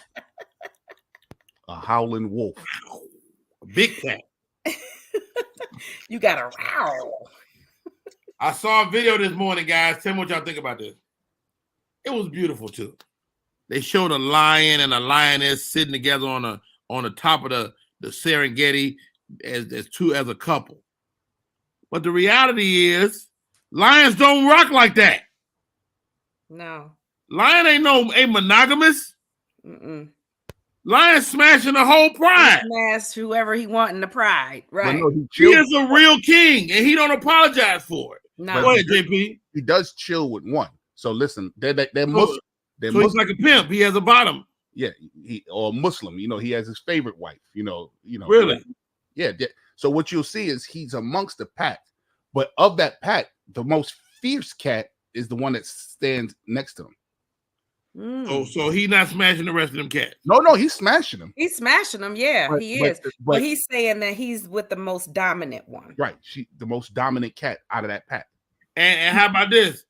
A howling wolf. A big cat. You got a growl. I saw a video this morning, guys. Tell me what y'all think about this. It was beautiful too. They showed a lion and a lioness sitting together on the top of the Serengeti as a couple. But the reality is, lions don't rock like that. No. Lion ain't monogamous. Mm-mm. Lion smashing the whole pride. Smash whoever he want in the pride, right? No, he is a real king, and he don't apologize for it. No. Go ahead, JP. He does chill with one. So listen, they're Muslim. So he's like a pimp. He has a bottom. Yeah, or Muslim. You know, he has his favorite wife. You know. Really? Yeah. So what you'll see is he's amongst the pack, but of that pack, the most fierce cat is the one that stands next to him. So he's not smashing the rest of them cats. No, he's smashing them. He's smashing them. Yeah, he is. But he's saying that he's with the most dominant one. Right. The most dominant cat out of that pack. And how about this?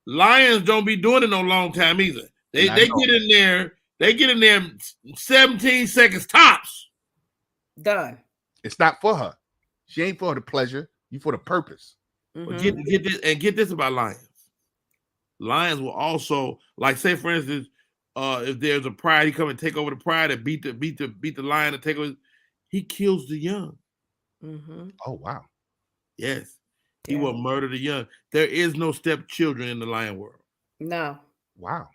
Lions don't be doing it no long time either. They get in there. They get in there 17 seconds tops. Done. It's not for her. She ain't for the pleasure. You for the purpose. Mm-hmm. Get this about lions. Lions will also, like, say for instance, if there's a pride, he come and take over the pride and beat the lion and take over. He kills the young. Mm-hmm. Oh wow. Yes. He will murder the young. There is no stepchildren in the lion world. No. Wow.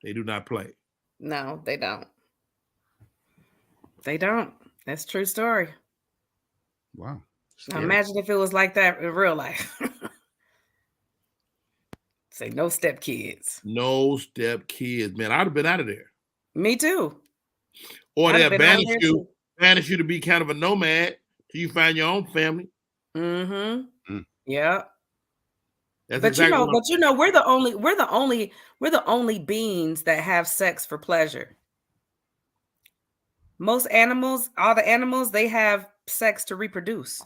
They do not play. No, they don't. They don't. That's a true story. Wow. Now imagine if it was like that in real life. Say no step kids. No step kids, man. I'd have been out of there. Me too. Or they'll banish you to be kind of a nomad till you find your own family. Mm-hmm. Yeah. That's but exactly you know, we're the only beings that have sex for pleasure. Most animals, all the animals, they have sex to reproduce.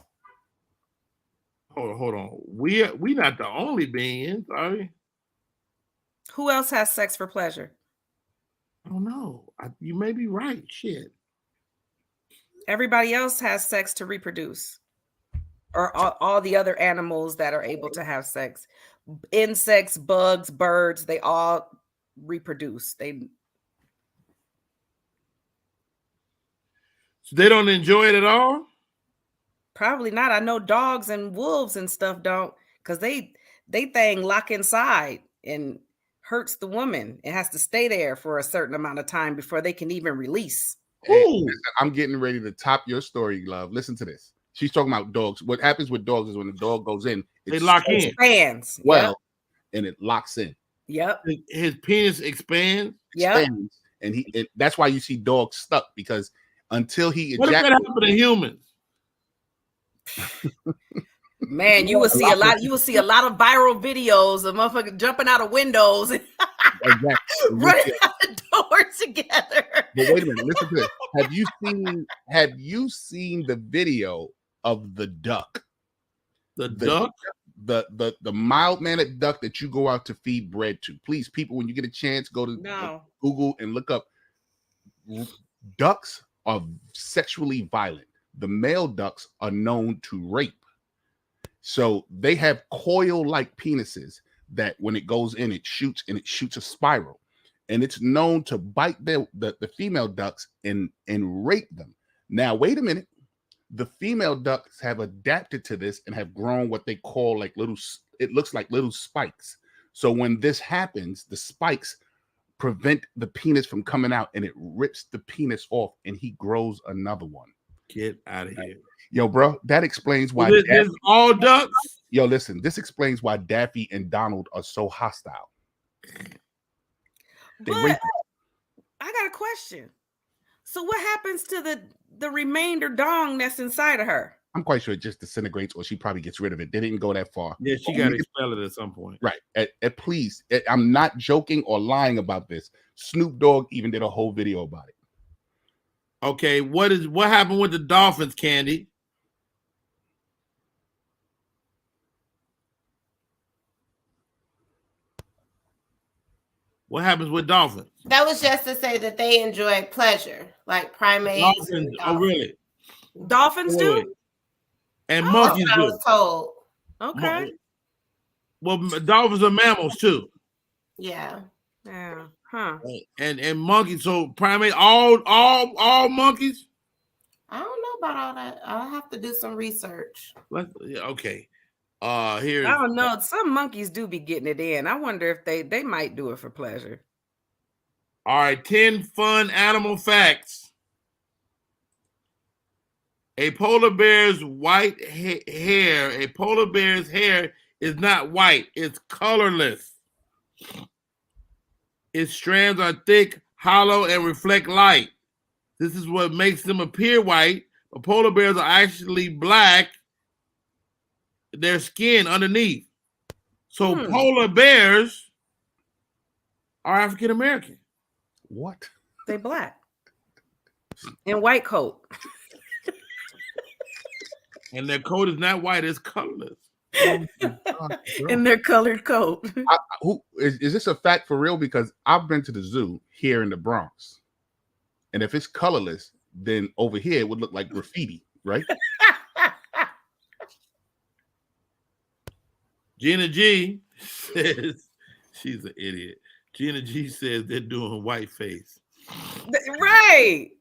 Hold on. We not the only beings, are we? Who else has sex for pleasure? I don't know. You may be right. Shit. Everybody else has sex to reproduce. Or all the other animals that are able to have sex. Insects, bugs, birds, they all reproduce. So they don't enjoy it at all? Probably not. I know dogs and wolves and stuff don't, because they thing lock inside and hurts the woman. It has to stay there for a certain amount of time before they can even release. Hey, listen, I'm getting ready to top your story, love. Listen to this. She's talking about dogs. What happens with dogs is when the dog goes in, they lock in. Expands. Well, and it locks in. Yep. His penis expands. Expands, and that's why you see dogs stuck, because until he what if that happened to humans? Man, you will see a lot. You will see a lot of viral videos of motherfuckers jumping out of windows and running out the doors together. But wait a minute, listen to this. Have you seen the video of the duck? The duck? The mild-mannered duck that you go out to feed bread to. Please, people, when you get a chance, go to Google and look up. Ducks are sexually violent. The male ducks are known to rape. So they have coil-like penises that when it goes in, it shoots a spiral. And it's known to bite the female ducks and rape them. Now, wait a minute. The female ducks have adapted to this and have grown what they call like it looks like little spikes. So when this happens, the spikes prevent the penis from coming out, and it rips the penis off, and he grows another one. Get out of here. Yo, bro, that explains why. This all ducks? Yo, listen, this explains why Daffy and Donald are so hostile. But I got a question. So what happens to the remainder dong that's inside of her? I'm quite sure it just disintegrates, or she probably gets rid of it. They didn't go that far. Yeah, she got to expel it at some point. Right. Please, I'm not joking or lying about this. Snoop Dogg even did a whole video about it. Okay, what happened with the dolphins, Candy? What happens with dolphins? That was just to say that they enjoy pleasure, like primates. Dolphins. Oh, really? Dolphins do? And monkeys do. I was told. Okay. Well, dolphins are mammals too. Yeah. Yeah. Huh. And monkeys. So primate, all monkeys? I don't know about all that. I'll have to do some research. Okay. Here. I don't know. Some monkeys do be getting it in. I wonder if they might do it for pleasure. All right, 10 fun animal facts. A polar bear's white hair. A polar bear's hair is not white. It's colorless. Its strands are thick, hollow, and reflect light. This is what makes them appear white. But polar bears are actually black. Their skin underneath. So polar bears are African American. What? They black. In white coat. And their coat is not white, it's colorless. In their colored coat. Is this a fact for real? Because I've been to the zoo here in the Bronx. And if it's colorless, then over here it would look like graffiti, right? Gina G says she's an idiot. Gina G says they're doing whiteface. Right.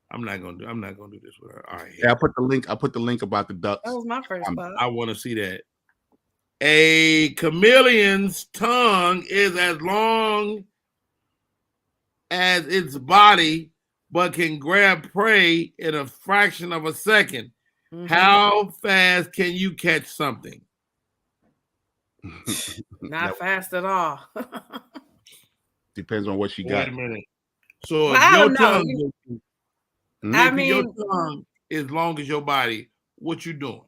I'm not gonna do this with her. All right. Yeah, I put the link about the ducks. That was my first spot. I want to see that. A chameleon's tongue is as long as its body, but can grab prey in a fraction of a second. Mm-hmm. How fast can you catch something? Not fast at all. Depends on what she got. Wait a minute. So well, if your tongue is long as your body, what you doing?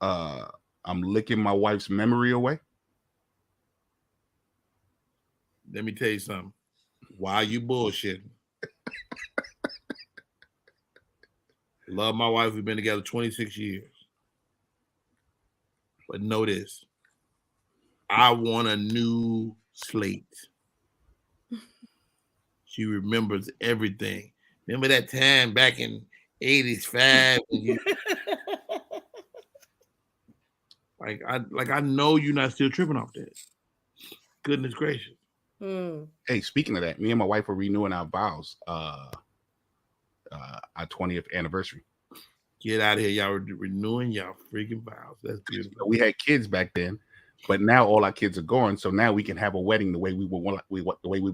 I'm licking my wife's memory away. Let me tell you something. Why are you bullshitting? Love my wife. We've been together 26 years. But know this. I want a new slate. She remembers everything. Remember that time back in 85 when you I know you're not still tripping off that. Goodness gracious. Hey, speaking of that, me and my wife are renewing our vows. Our 20th anniversary. Get out of here. Y'all are renewing y'all freaking vows. That's beautiful. We had kids back then, But now all our kids are gone, so now we can have a wedding the way we would want. The way you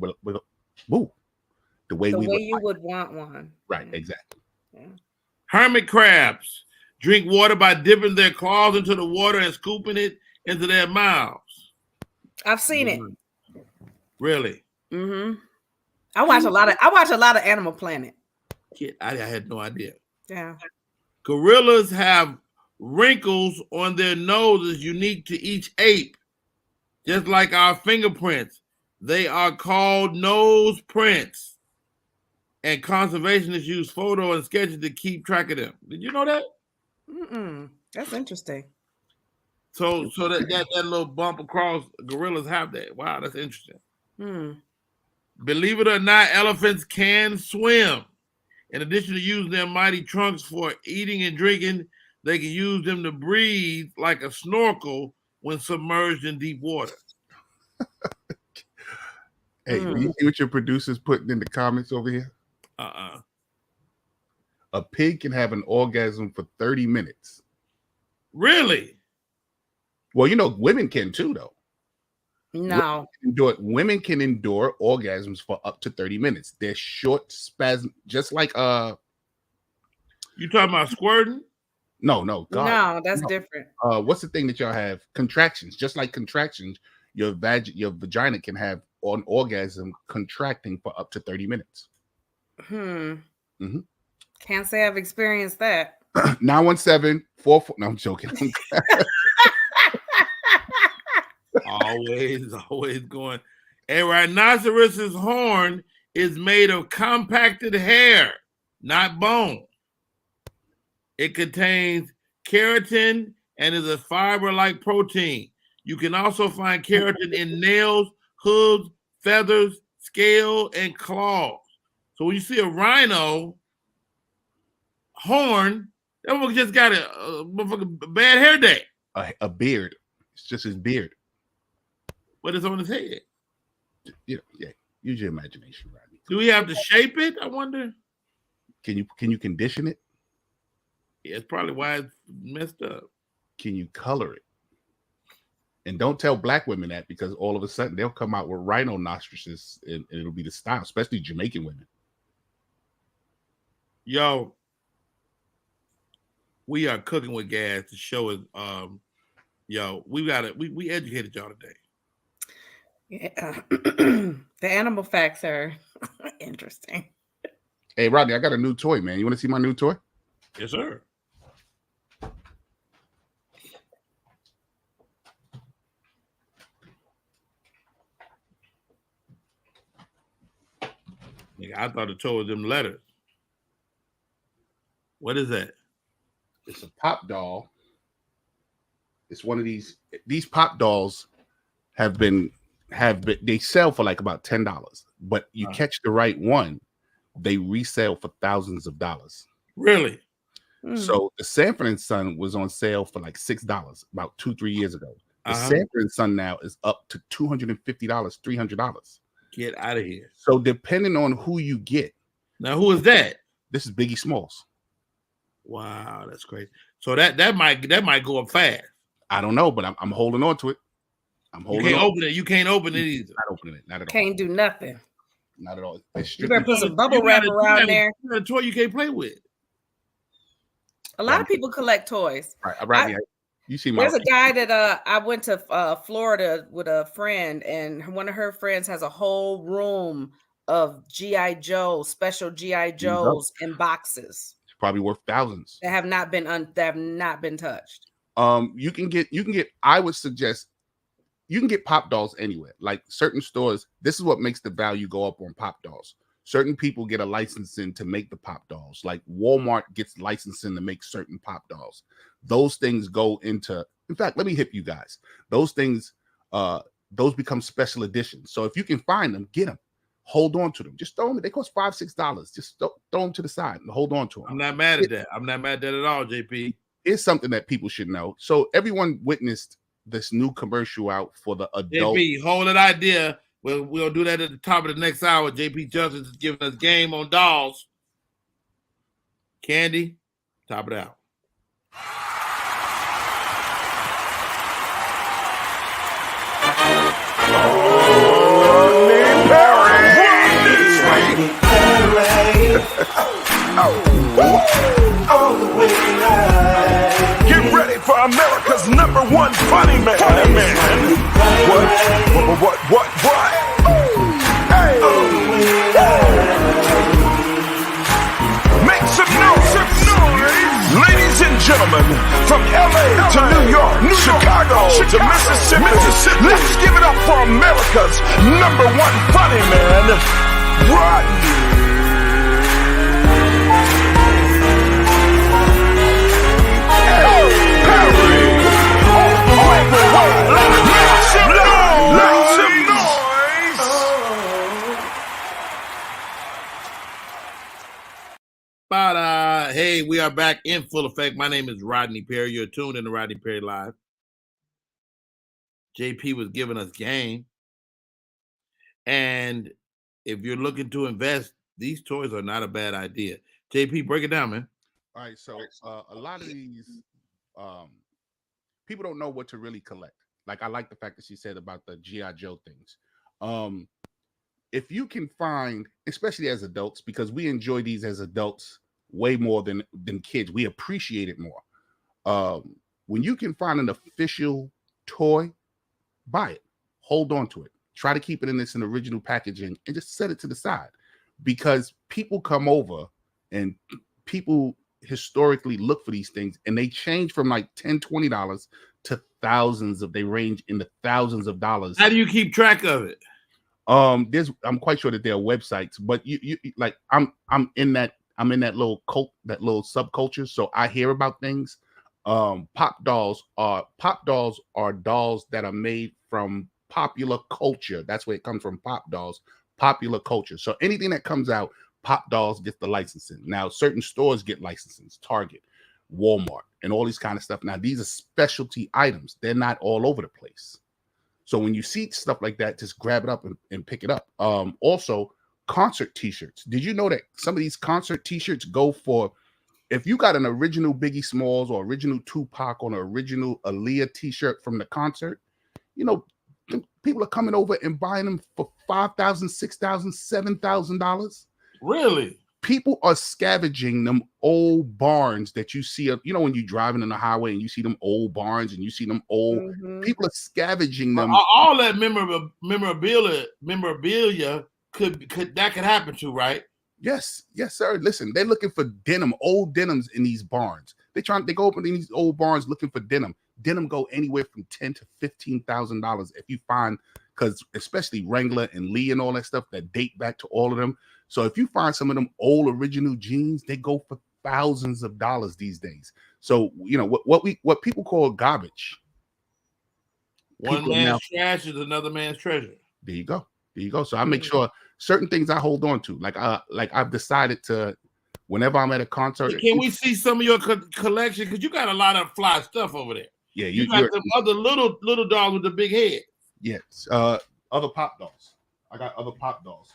would want one. Right, exactly. Yeah. Hermit crabs drink water by dipping their claws into the water and scooping it into their mouths. I've seen it. Really? Mm-hmm. I watch a lot of Animal Planet. I had no idea. Yeah. Gorillas have wrinkles on their noses unique to each ape, just like our fingerprints. They are called nose prints, and conservationists use photo and sketches to keep track of them. Did you know that? That's interesting. So that little bump across, gorillas have that. Wow, that's interesting. Believe it or not, elephants can swim. In addition to using their mighty trunks for eating and drinking, they can use them to breathe like a snorkel when submerged in deep water. Hey, do you see what your producer's putting in the comments over here? A pig can have an orgasm for 30 minutes. Really? Well, women can too, though. No. Women can endure orgasms for up to 30 minutes. They're short spasm, just like You talking about squirting? No, God. No, that's different. What's the thing that y'all have? Contractions. Just like contractions, your vagina can have an orgasm contracting for up to 30 minutes. Can't say I've experienced that. 917-44. No, I'm joking. always going. A rhinoceros's horn is made of compacted hair, not bone. It contains keratin and is a fiber-like protein. You can also find keratin in nails, hooves, feathers, scale, and claws. So when you see a rhino horn, that one just got a bad hair day. A beard. It's just his beard. But it's on his head. Yeah. Use your imagination, Rodney. Do we have to shape it? I wonder. Can you condition it? Yeah, it's probably why it's messed up. Can you color it? And don't tell black women that, because all of a sudden they'll come out with rhino nostrils and it'll be the style, especially Jamaican women. Yo, we are cooking with gas. The show is we educated y'all today. Yeah. The animal facts are interesting. Hey, Rodney, I got a new toy, man. You want to see my new toy? Yes, sir. I thought it told them letters. What is that? It's a pop doll. It's one of these pop dolls they sell for like about $10, but you catch the right one, they resell for thousands of dollars. Really? So the Sanford & Son was on sale for like $6 about 2-3 years ago. The Sanford & Son now is up to $250, $300. Get out of here. So depending on who you get. Now, who is that? This is Biggie Smalls. Wow, that's crazy. So that might go up fast. I don't know, but I'm holding on to it. You can't open it. You can't open it either. Not opening it. Not at all. Can't do nothing. Not at all. You better put some bubble wrap around there. You got a toy you can't play with. A lot of people collect toys. Right. You see, there's a guy that I went to Florida with a friend, and one of her friends has a whole room of G.I. Joe, special G.I. Joes in boxes. It's probably worth thousands. That have not been touched. You can get. I would suggest you can get pop dolls anywhere. Like certain stores, this is what makes the value go up on pop dolls. Certain people get a licensing to make the pop dolls. Like Walmart gets licensing to make certain pop dolls. Those things go into, in fact, let me hit you guys. Those things, those become special editions. So if you can find them, get them. Hold on to them. Just throw them. They cost $5-6. Just throw them to the side and hold on to them. I'm not mad at that. I'm not mad at that at all, JP. It's something that people should know. So everyone witnessed this new commercial out for the adult. JP, hold that idea. We'll do that at the top of the next hour. JP Justice is giving us game on dolls. Candy, top it out. Get ready for America's #1 funny man. What? Hey. Make some noise. Ladies and gentlemen, from LA to New York, Chicago to Mississippi, let's give it up for America's #1 funny man, Rodney. Hey, we are back in full effect. My name is Rodney Perry. You're tuned in to Rodney Perry Live. JP was giving us game. And if you're looking to invest, these toys are not a bad idea. JP, break it down, man. All right, so a lot of these people don't know what to really collect. Like, I like the fact that she said about the G.I. Joe things. If you can find, especially as adults, because we enjoy these as adults way more than kids, we appreciate it more. When you can find an official toy, buy it, hold on to it, try to keep it in an original packaging, and just set it to the side, because people come over and people historically look for these things, and they change from like $10-$20 to thousands of, they range in the thousands of dollars. How do you keep track of it? I'm quite sure that there are websites, but you like, I'm in that little cult, that little subculture, so I hear about things. Pop dolls are dolls that are made from popular culture. That's where it comes from. Pop dolls, popular culture. So anything that comes out, Pop dolls get the licensing. Now certain stores get licensing, Target, Walmart, and all these kind of stuff. Now these are specialty items. They're not all over the place. So when you see stuff like that, just grab it up and pick it up. Also, concert t-shirts. Did you know that some of these concert t-shirts go for, if you got an original Biggie Smalls or original Tupac on an original Aaliyah t-shirt from the concert, you know, people are coming over and buying them for $5,000, $6,000, $7,000. Really? People are scavenging them old barns that you see, you know, when you're driving on the highway and you see them old barns and you see them old, people are scavenging them. All that memorabilia could happen to, right? Yes, sir. Listen, they're looking for denim, old denims in these barns. They go up in these old barns looking for denim. Denim go anywhere from $10,000 to $15,000 if you find, because especially Wrangler and Lee and all that stuff that date back to all of them. So if you find some of them old original jeans, they go for thousands of dollars these days. So you know what people call garbage. One man's trash is another man's treasure. There you go. So I make sure certain things I hold on to. Like I've decided to, whenever I'm at a concert. Can we see some of your collection? Because you got a lot of fly stuff over there. Yeah, you got some other little dolls with the big head. Yes, other pop dolls. I got other pop dolls.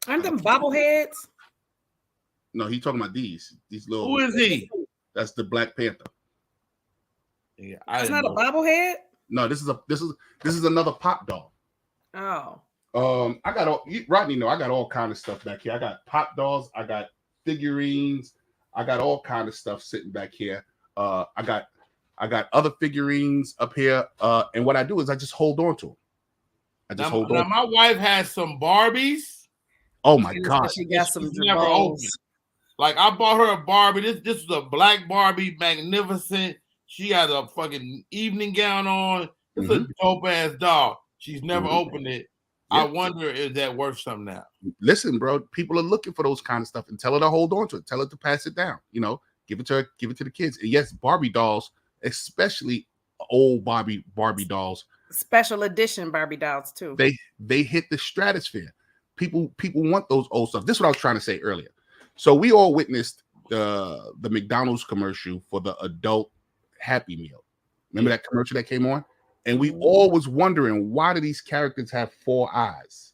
Aren't them bobbleheads? No, he's talking about these little. Who is he? That's the Black Panther. Yeah, it's not a bobblehead. No, this is another pop doll. Oh. I got all, Rodney, I got all kind of stuff back here. I got pop dolls, I got figurines, I got all kind of stuff sitting back here. I got other figurines up here. And what I do is I just hold on to them. Hold on. My wife has some Barbies. Oh my God. She got some never opened. Like I bought her a Barbie. This is a black Barbie, magnificent. She has a fucking evening gown on. It's a dope ass doll. She's never opened it. Yeah. I wonder, is that worth something now? Listen, bro, people are looking for those kind of stuff, and tell her to hold on to it. Tell her to pass it down. You know, give it to her, give it to the kids. And yes, Barbie dolls, especially old Barbie dolls, special edition Barbie dolls too. They hit the stratosphere. People want those old stuff. This is what I was trying to say earlier. So we all witnessed the McDonald's commercial for the adult Happy Meal. Remember that commercial that came on? And we all was wondering, why do these characters have 4 eyes?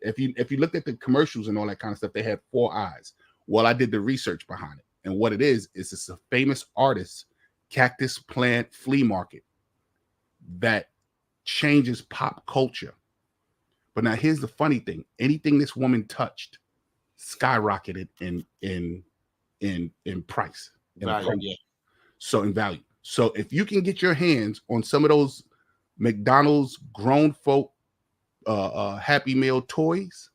If you looked at the commercials and all that kind of stuff, they had 4 eyes. Well, I did the research behind it. And what it is it's a famous artist, cactus plant flea market. that changes pop culture. But now here's the funny thing: anything this woman touched skyrocketed in price, so in value. So if you can get your hands on some of those McDonald's grown folk Happy Meal toys,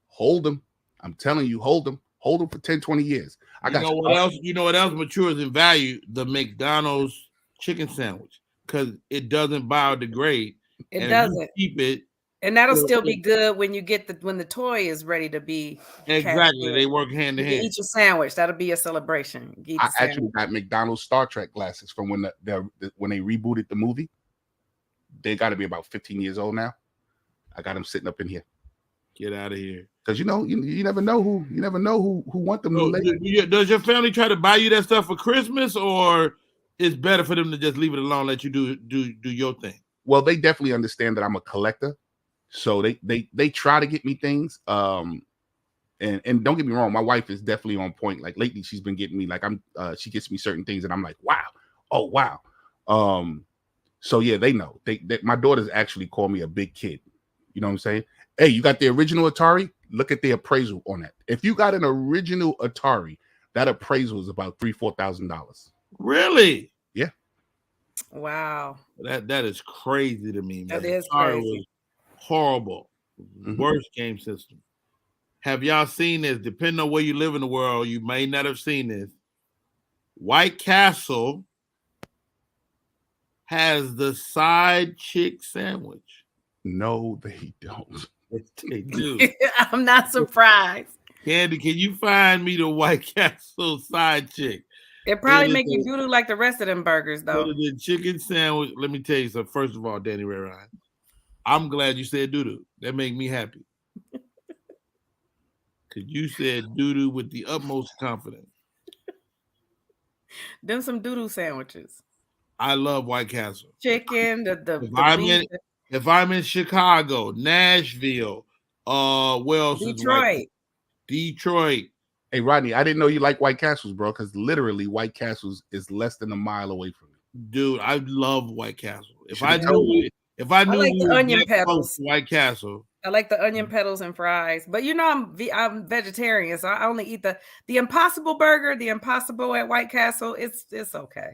hold them. I'm telling you, hold them for 10, 20 years. You know what else matures in value? The McDonald's chicken sandwich, because it doesn't biodegrade. It doesn't. Keep it. And that'll still be good when you get when the toy is ready to be. Exactly. They work hand in hand. Eat your sandwich. That'll be a celebration. I actually got McDonald's Star Trek glasses from when when they rebooted the movie. They got to be about 15 years old now. I got them sitting up in here. Get out of here. Because you never know who want them. Does your family try to buy you that stuff for Christmas, or it's better for them to just leave it alone, let you do your thing? Well, they definitely understand that I'm a collector. So they try to get me things. And don't get me wrong, my wife is definitely on point. Like lately, she's been getting me she gets me certain things, and I'm like, wow, oh wow. So yeah, they know. My daughters actually call me a big kid. You know what I'm saying? Hey, you got the original Atari? Look at the appraisal on that. If you got an original Atari, that appraisal is about $3,000-$4,000. Really? Yeah. Wow. That is crazy to me, man. That is crazy. Horrible. Worst game system. Have y'all seen this? Depending on where you live in the world, you may not have seen this. White Castle has the side chick sandwich. No, they don't. They do. I'm not surprised. Candy, can you find me the White Castle side chick? It probably make you do like the rest of them burgers, though. The chicken sandwich. Let me tell you something. First of all, Danny Ray Ryan, I'm glad you said doo-doo. That make me happy. Because you said doo-doo with the utmost confidence. Them some doo-doo sandwiches. I love White Castle. Chicken, if I'm in Chicago, Nashville, where else? Detroit. Hey, Rodney, I didn't know you like White Castles, bro, because literally White Castles is less than a mile away from me. Dude, I love White Castle. If I I knew like the onion petals. White Castle. I like the onion petals and fries. But I'm vegetarian, so I only eat the Impossible Burger, the Impossible at White Castle. It's okay.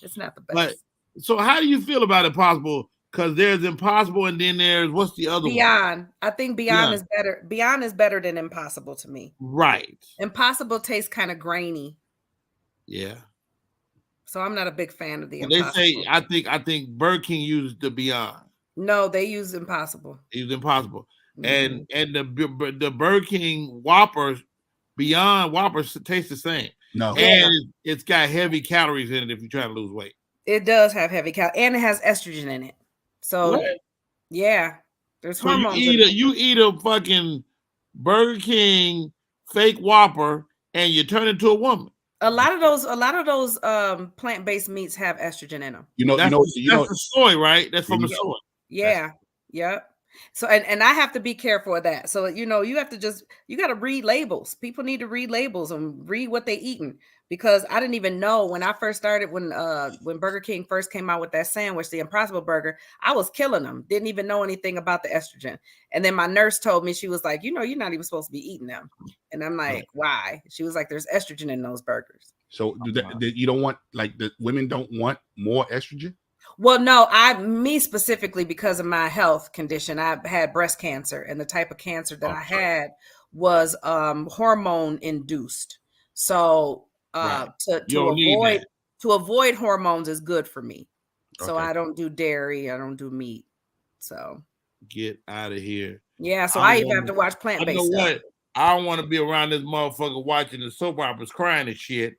It's not the best. So how do you feel about Impossible? Because there's Impossible, and then there's what's the other Beyond. One? I think Beyond is better. Beyond is better than Impossible to me. Right. Impossible tastes kind of grainy. Yeah. So I'm not a big fan of the Impossible. They say I think Burger King used the Beyond. No, they use Impossible. They use Impossible. Mm-hmm. And the Burger King Whoppers, Beyond Whoppers taste the same. No. And it's got heavy calories in it if you're trying to lose weight. It does have heavy calories, and it has estrogen in it. So yeah, there's hormones. You eat a fucking Burger King fake Whopper, and you turn into a woman. A lot of those plant-based meats have estrogen in them. That's the soy, right? That's from the soy. Yeah. Yep. So and I have to be careful of that. So you have to you got to read labels. People need to read labels and read what they eating, because I didn't even know when I first started when Burger King first came out with that sandwich, the Impossible Burger. I was killing them. Didn't even know anything about the estrogen. And then my nurse told me, she was like, you're not even supposed to be eating them. And I'm like, why? She was like, there's estrogen in those burgers. So you don't want, like, the women don't want more estrogen? Well, no, me specifically, because of my health condition, I had breast cancer, and the type of cancer that I had was hormone induced. So to avoid hormones is good for me. So I don't do dairy, I don't do meat. So get out of here. Yeah, so I even have to watch plant-based stuff. What? I don't want to be around this motherfucker watching the soap operas crying and shit.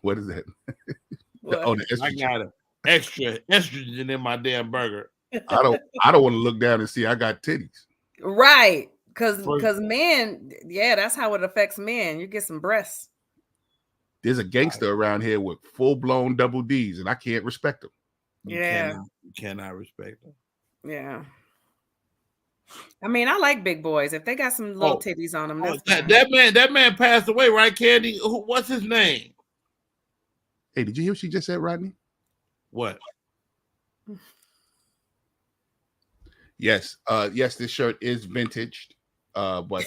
What is that? I got an extra estrogen in my damn burger. I don't want to look down and see I got titties. Right. Because men, that's how it affects men. You get some breasts. There's a gangster around here with full-blown double D's, and I can't respect them. You cannot respect them. Yeah. I mean, I like big boys. If they got some little titties on them, that man passed away, right, Candy? What's his name? Hey, did you hear what she just said, Rodney? What? Yes, yes, this shirt is vintage, but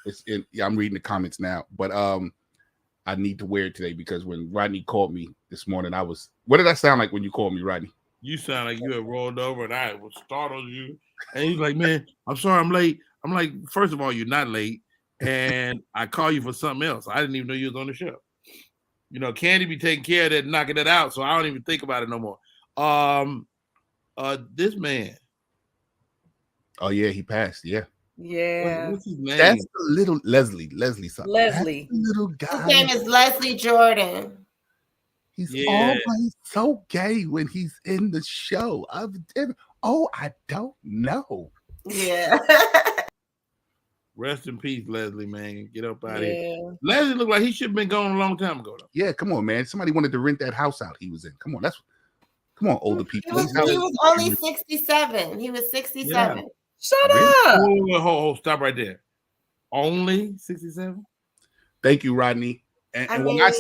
it's in. Yeah, I'm reading the comments now, but I need to wear it today because when Rodney called me this morning, I was. What did I sound like when you called me, Rodney? You sound like you had rolled over and I was startled you. And he's like, man, I'm sorry I'm late. I'm like, first of all, you're not late. And I call you for something else. I didn't even know you was on the show. You know, Candy be taking care of that, knocking that out. So I don't even think about it no more. This man. Oh, yeah, he passed. Yeah. Yeah. What's his name? That's the little Leslie something. Leslie. That's the little guy. His name is Leslie Jordan. He's always so gay when he's in the show. I don't know. Yeah. Rest in peace, Leslie, man. Get up out of here. Leslie looked like he should have been gone a long time ago, though. Yeah, come on, man. Somebody wanted to rent that house out he was in. Come on, older people. He was only 67. He was 67. Yeah. Shut up. Hold, stop right there. Only 67? Thank you, Rodney. And when I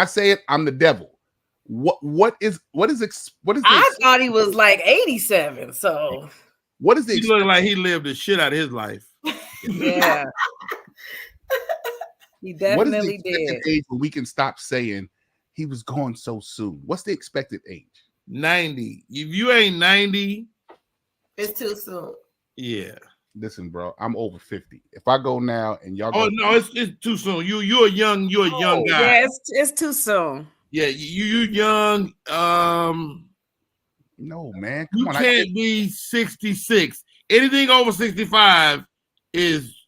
say it, I'm the devil. What is I thought he was like 87. So what is the he looked like he lived the shit out of his life. Yeah. He definitely did. Age when we can stop saying he was gone so soon. What's the expected age? 90. If you ain't 90, it's too soon. Yeah. Listen, bro, I'm over 50. If I go now and y'all go, no, it's too soon. You're a young guy. Yeah, it's too soon. Yeah, you young. No, man. Come on, can't be 66. Anything over 65 is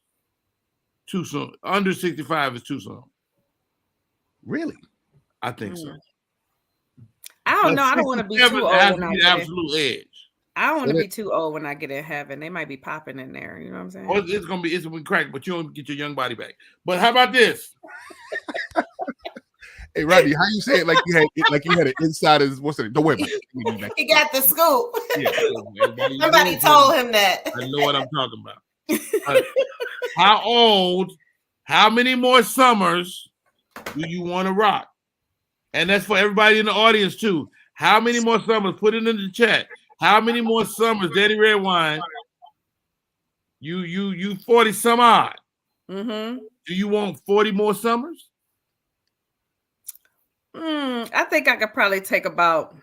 too soon. Under 65 is too soon. Really? I think so. I don't know. I don't want to be too old. Has to be the absolute edge. I don't want to be too old when I get in heaven. They might be popping in there. You know what I'm saying? Well, it's gonna be cracked, but you don't get your young body back. But how about this? Hey, Rodney, how you say it like you had an insider's? What's it? Don't worry about it. He got the scoop. Yeah, somebody told him that. I know what I'm talking about. How old? How many more summers do you want to rock? And that's for everybody in the audience too. How many more summers? Put it in the chat. How many more summers, Daddy Redwine? You 40 some odd. Mm-hmm. Do you want 40 more summers? I think I could probably take about.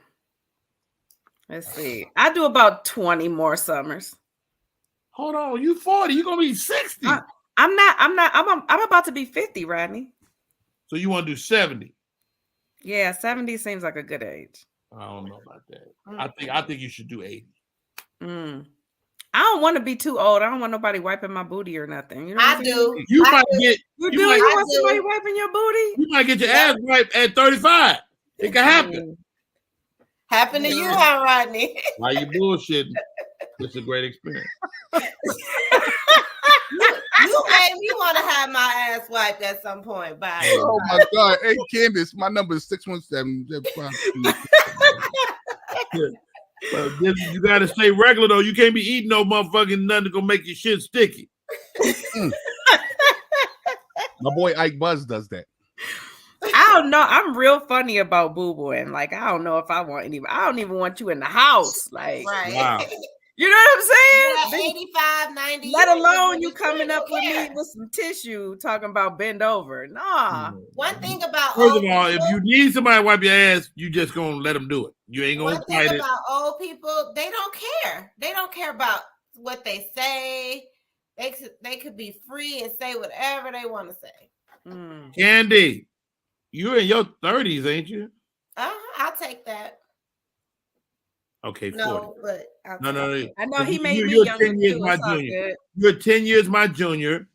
Let's see. I do about 20 more summers. Hold on, you 40. You're gonna be 60. I'm not. I'm about to be 50, Rodney. So you want to do 70? Yeah, 70 seems like a good age. I don't know about that. I think you should do 80. I don't want to be too old. I don't want nobody wiping my booty or nothing. You know I do. You might get. You do. You want somebody wiping your booty? You might get your ass wiped at 35. It can happen. Happen to you, huh, Rodney? Why you bullshitting? It's a great experience. You made me want to have my ass wiped at some point. Bye. Oh my God. Hey, Candace, my number is 617. You gotta stay regular though. You can't be eating no motherfucking nothing that's gonna make your shit sticky. My boy Ike Buzz does that. I don't know. I'm real funny about boo-booing. Like, I don't know if I want any. I don't even want you in the house. Like, right. Wow. You know what I'm saying? 85, 90. Let alone you coming up with me with some tissue talking about bend over. Nah. One thing about First of all, if you need somebody to wipe your ass, you just gonna let them do it. You ain't gonna fight it. One thing about old people, they don't care. They don't care about what they say. They could be free and say whatever they want to say. Candy, you're in your 30s, ain't you? I'll take that. Okay, 40. No, but no. I know he made you're me younger 10 years too. my It's all junior. good. You're 10 years my junior.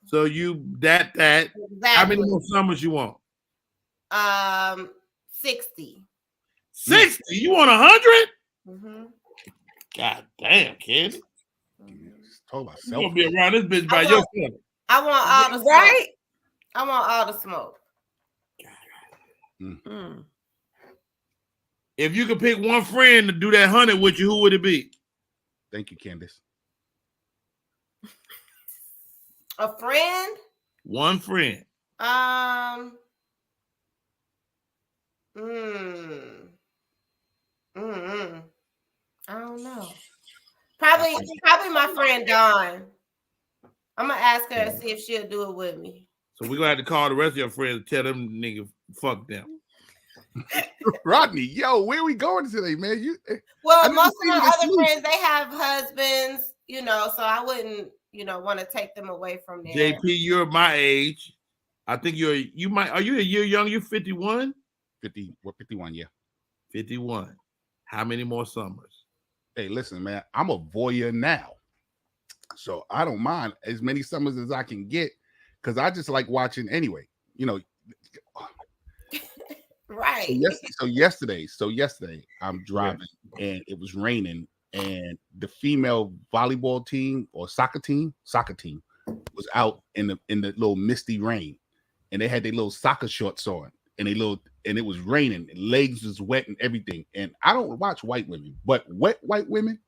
So you that. Exactly. How many more summers you want? 60. 60? You want 100? Mm-hmm. God damn, kid. Talk about You gonna be around this bitch by yourself. I want all the smoke. Right? I want all the smoke. If you could pick one friend to do that 100 with you, who would it be? Thank you, Candace. A friend? One friend. I don't know. Probably my friend Dawn. I'm gonna ask her and see if she'll do it with me. So we're gonna have to call the rest of your friends and tell them niggas fuck them. Rodney, yo, where we going today, man? Well, most of my other friends, they have husbands, so I wouldn't, want to take them away from there. JP, you're my age. I think are you a year young? You're 51? 51, yeah. 51. How many more summers? Hey, listen, man, I'm a voyeur now. So I don't mind as many summers as I can get because I just like watching anyway, Right. So yesterday I'm driving and it was raining and the female volleyball team or soccer team was out in the little misty rain and they had their little soccer shorts on and it was raining and legs was wet and everything. And I don't watch white women, but wet white women,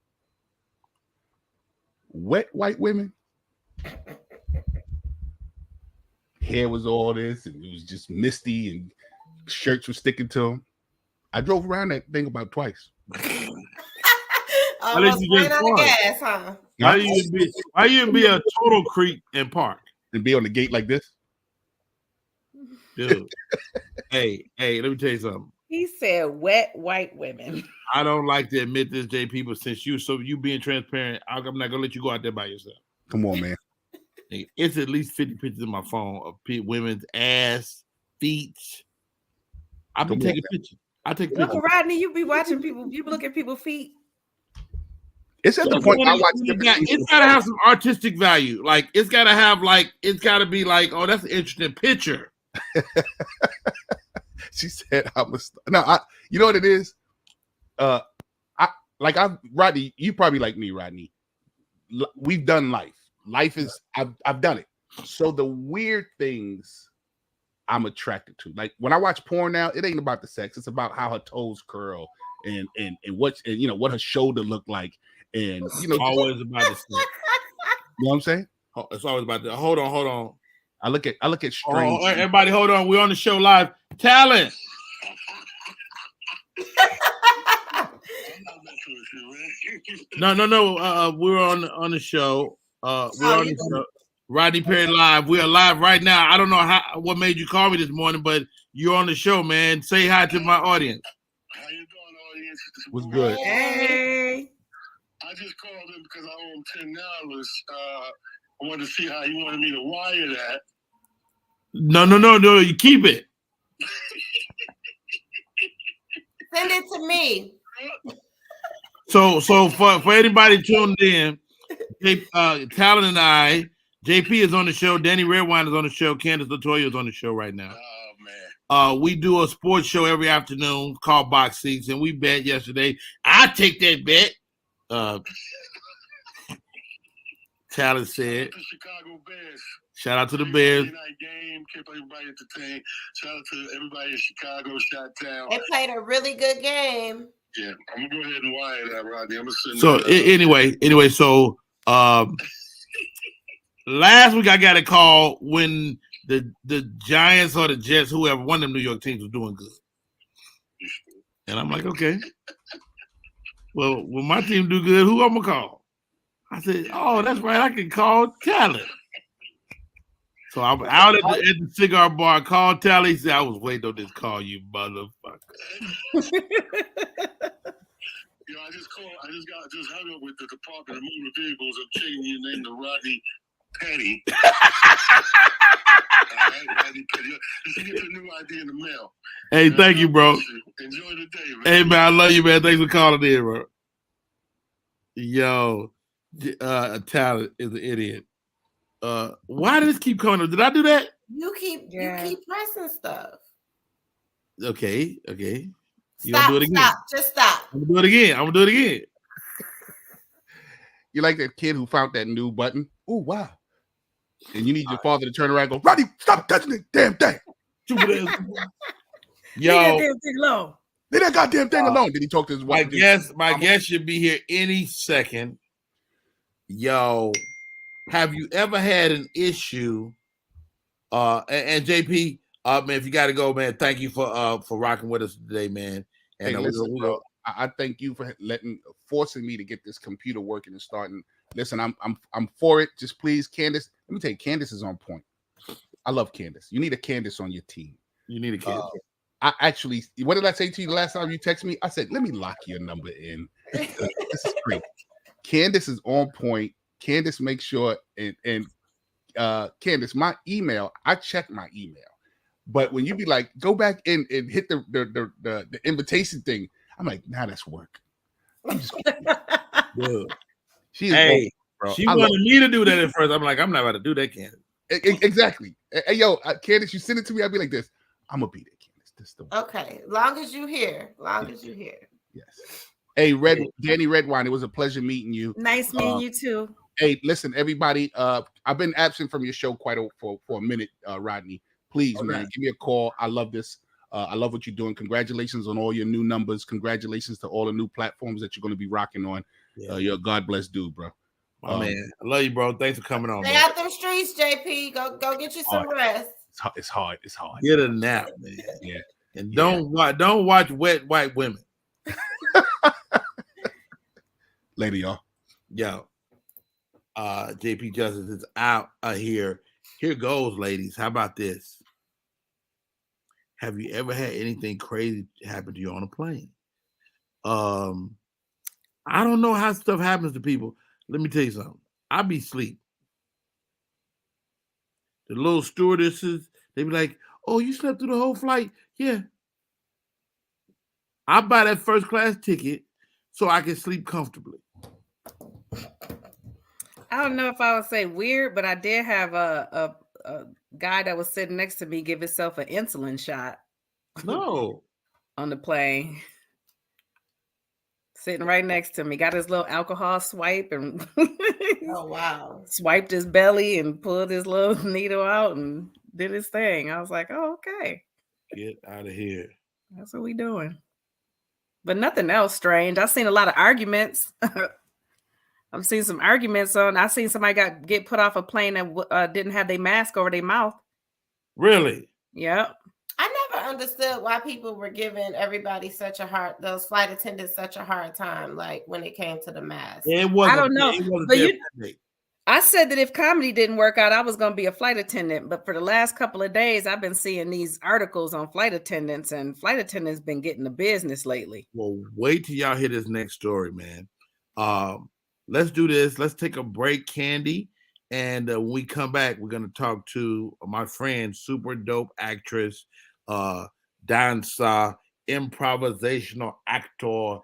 hair was all this and it was just misty and shirts were sticking to them. I drove around that thing about twice. Almost ran out of gas, huh? Why you be a total creep and park and be on the gate like this? Dude. hey, let me tell you something. He said wet white women. I don't like to admit this, JP, but since you being transparent, I'm not gonna let you go out there by yourself. Come on, man. It's at least 50 pictures in my phone of women's ass, feet. I'll be taking pictures. I take pictures. Look, Rodney, you be watching people. You look at people's feet. It's at the point I watch. It's gotta have some artistic value. Like it's gotta be like, oh, that's an interesting picture. She said, you know what it is? Rodney, you probably like me, Rodney. We've done life. Life is, I've done it. So the weird things I'm attracted to. Like when I watch porn now, it ain't about the sex. It's about how her toes curl and what her shoulder look like. And always about the sex. You know what I'm saying? It's always about that. Hold on. I look at strange. Oh, everybody, hold on. We're on the show live. Talent. No. We're on the show. We're on the show. Rodney Perry live. We are live right now. I don't know what made you call me this morning, but you're on the show, man. Say hi to my audience. How you doing, audience? What's good? Hey. I just called him because I owe him $10. I wanted to see how you wanted me to wire that. No. You keep it. Send it to me. So for anybody tuned in, Talon and I, JP is on the show. Danny Redwine is on the show. Candace Latoya is on the show right now. Oh man. We do a sports show every afternoon called Box Seats, and we bet yesterday. I take that bet. Talon said. The Chicago Bears. Shout out to the Bears. Night game, kept everybody entertained. Shout out to everybody in Chicago, Chi-Town. They played a really good game. Yeah, I'm gonna go ahead and wire that, Rodney. I'm gonna send. So anyway, so last week I got a call when the Giants or the Jets, whoever, one of them New York teams was doing good, and I'm like, okay, well, when my team do good, who I'm gonna call? I said, oh, that's right, I can call Talent. So I'm out at the cigar bar. I called Tally. He said, I was waiting on this call, you motherfucker. I just hung up with the Department of Motor Vehicles. I'm changing your name to Rodney Petty. All right, Rodney Petty. You get your new ID in the mail. Hey, thank you, bro. Enjoy the day, man. Hey, man, I love you, man. Thanks for calling in, bro. Yo, Talent is an idiot. Why did this keep coming up? Did I do that? You keep pressing stuff. Okay. Stop, do it again. Stop. Just stop. I'm gonna do it again. You like that kid who found that new button? Oh, wow. And you need your father to turn around and go, Rodney, stop touching the damn thing. Yo, leave that damn thing alone. Leave that goddamn thing alone. Did he talk to his wife? My guest should be here any second. Yo, have you ever had an issue? And JP, man, if you got to go, man, thank you for rocking with us today, man. And hey, listen, bro, I thank you for forcing me to get this computer working and starting. Listen, I'm for it. Just please, Candace. Let me tell you, Candace is on point. I love Candace. You need a Candace on your team. You need a Candace. I actually, what did I say to you the last time you texted me? I said, let me lock your number in. This is great. Candace is on point. Candace makes sure, and Candace, my email, I check my email. But when you be like, go back in and hit the invitation thing, I'm like, nah, that's work. I'm just she is she wanted me to do that at first. I'm like, I'm not about to do that, Candace. Exactly. Hey, yo, Candace, you send it to me, I'll be like this. I'm gonna beat it, Candace. This the okay. Long as you here. Yes. Hey, Danny Redwine, it was a pleasure meeting you. Nice meeting you too. Hey, listen, everybody. I've been absent from your show for a minute, Rodney. Please, man, give me a call. I love this. I love what you're doing. Congratulations on all your new numbers. Congratulations to all the new platforms that you're going to be rocking on. You're a God bless dude, bro. My man, I love you, bro. Thanks for coming on. Stay out them streets, JP. Go get you some rest. It's hard. Get a nap, man. Yeah. And don't watch wet white women. Later, y'all. Yo. JP Justice is out here. Here goes, ladies. How about this? Have you ever had anything crazy happen to you on a plane? I don't know how stuff happens to people. Let me tell you something. I be asleep. The little stewardesses, they be like, oh, you slept through the whole flight? Yeah. I buy that first class ticket so I can sleep comfortably. I don't know if I would say weird, but I did have a guy that was sitting next to me give himself an insulin shot. No. On the plane. Sitting right next to me. Got his little alcohol swipe and oh wow. Swiped his belly and pulled his little needle out and did his thing. I was like, oh, okay. Get out of here. That's what we doing. But nothing else strange. I've seen a lot of arguments. I've seen some arguments I've seen somebody get put off a plane that didn't have their mask over their mouth. Really? Yep. I never understood why people were giving everybody those flight attendants such a hard time, like when it came to the mask. Yeah, I don't know. But I said that if comedy didn't work out, I was going to be a flight attendant. But for the last couple of days, I've been seeing these articles on flight attendants, and flight attendants been getting the business lately. Well, wait till y'all hear this next story, man. Let's do this. Let's take a break, Candy. And when we come back, we're going to talk to my friend, super dope actress, dancer, improvisational actor,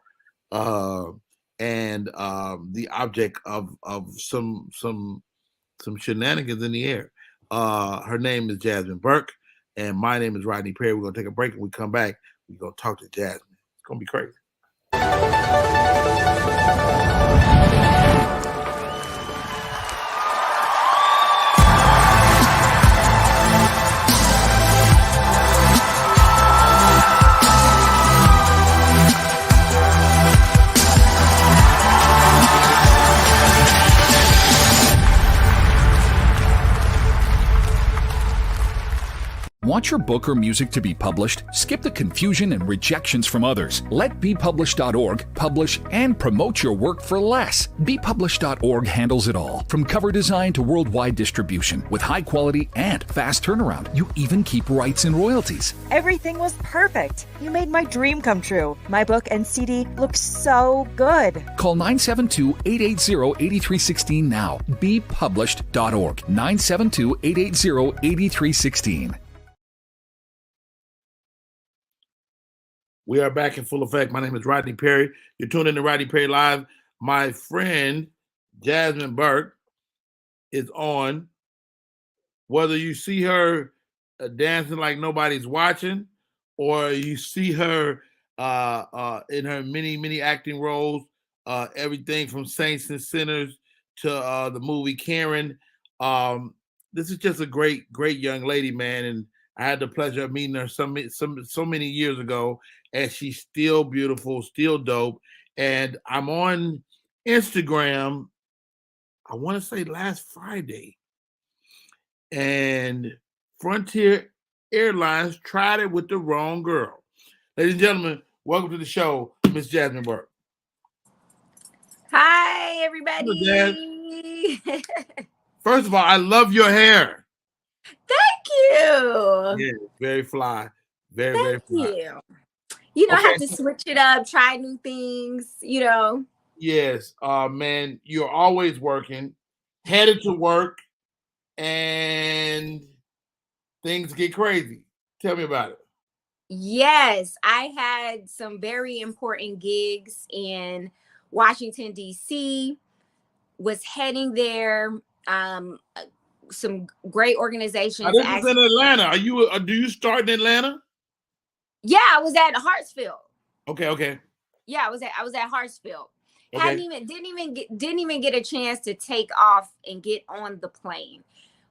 and the object of some shenanigans in the air. Her name is Jasmine Burke, and my name is Rodney Perry. We're going to take a break. When we come back, we're going to talk to Jasmine. It's going to be crazy. Want your book or music to be published? Skip the confusion and rejections from others. Let BePublished.org publish and promote your work for less. BePublished.org handles it all, from cover design to worldwide distribution, with high quality and fast turnaround. You even keep rights and royalties. Everything was perfect. You made my dream come true. My book and CD look so good. Call 972-880-8316 now. BePublished.org. 972-880-8316. We are back in full effect. My name is Rodney Perry. You're tuned in to Rodney Perry Live. My friend, Jasmine Burke, is on. Whether you see her dancing like nobody's watching, or you see her in her many acting roles, everything from Saints and Sinners to the movie Karen. This is just a great young lady, man. And I had the pleasure of meeting her so many years ago, and she's still beautiful, still dope. And I'm on Instagram, I want to say last Friday, and Frontier Airlines tried it with the wrong girl. Ladies and gentlemen, welcome to the show. Miss Jasmine Burke. Hi, everybody. First of all, I love your hair. Thank you. Yeah, very fly. Very Thank fly. you. You know, I have to switch it up, try new things, you know. Yes, man, you're always working, headed to work, and things get crazy. Tell me about it. Yes, I had some very important gigs in Washington, D.C., was heading there. Some great organizations. Now, this is in Atlanta. Are you? Do you start in Atlanta? Yeah, I was at Hartsfield. Okay. Yeah, I was at Hartsfield. Okay. Didn't even get a chance to take off and get on the plane.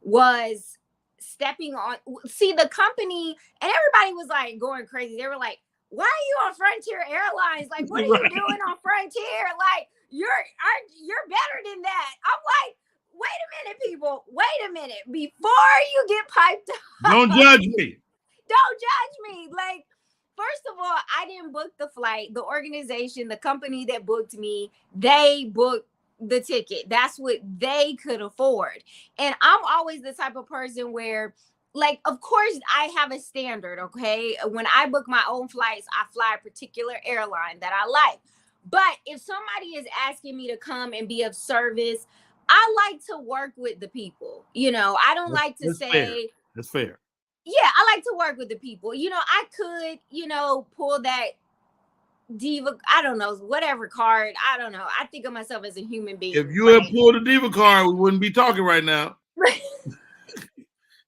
Was stepping on, see the company, and everybody was like going crazy. They were like, "Why are you on Frontier Airlines? Like, what are you doing on Frontier? Like, you're better than that." I'm like, wait a minute, people. Wait a minute. Before you get piped up, Don't judge me. Don't judge me. Like, first of all, I didn't book the flight. The organization, the company that booked me, they booked the ticket. That's what they could afford. And I'm always the type of person where, like, of course, I have a standard, okay? When I book my own flights, I fly a particular airline that I like. But if somebody is asking me to come and be of service, I like to work with the people. You know, I don't like to say... Fair. That's fair. Yeah, I like to work with the people. You know, I could, pull that diva, I don't know, whatever card. I don't know. I think of myself as a human being. If you had pulled a diva card, we wouldn't be talking right now.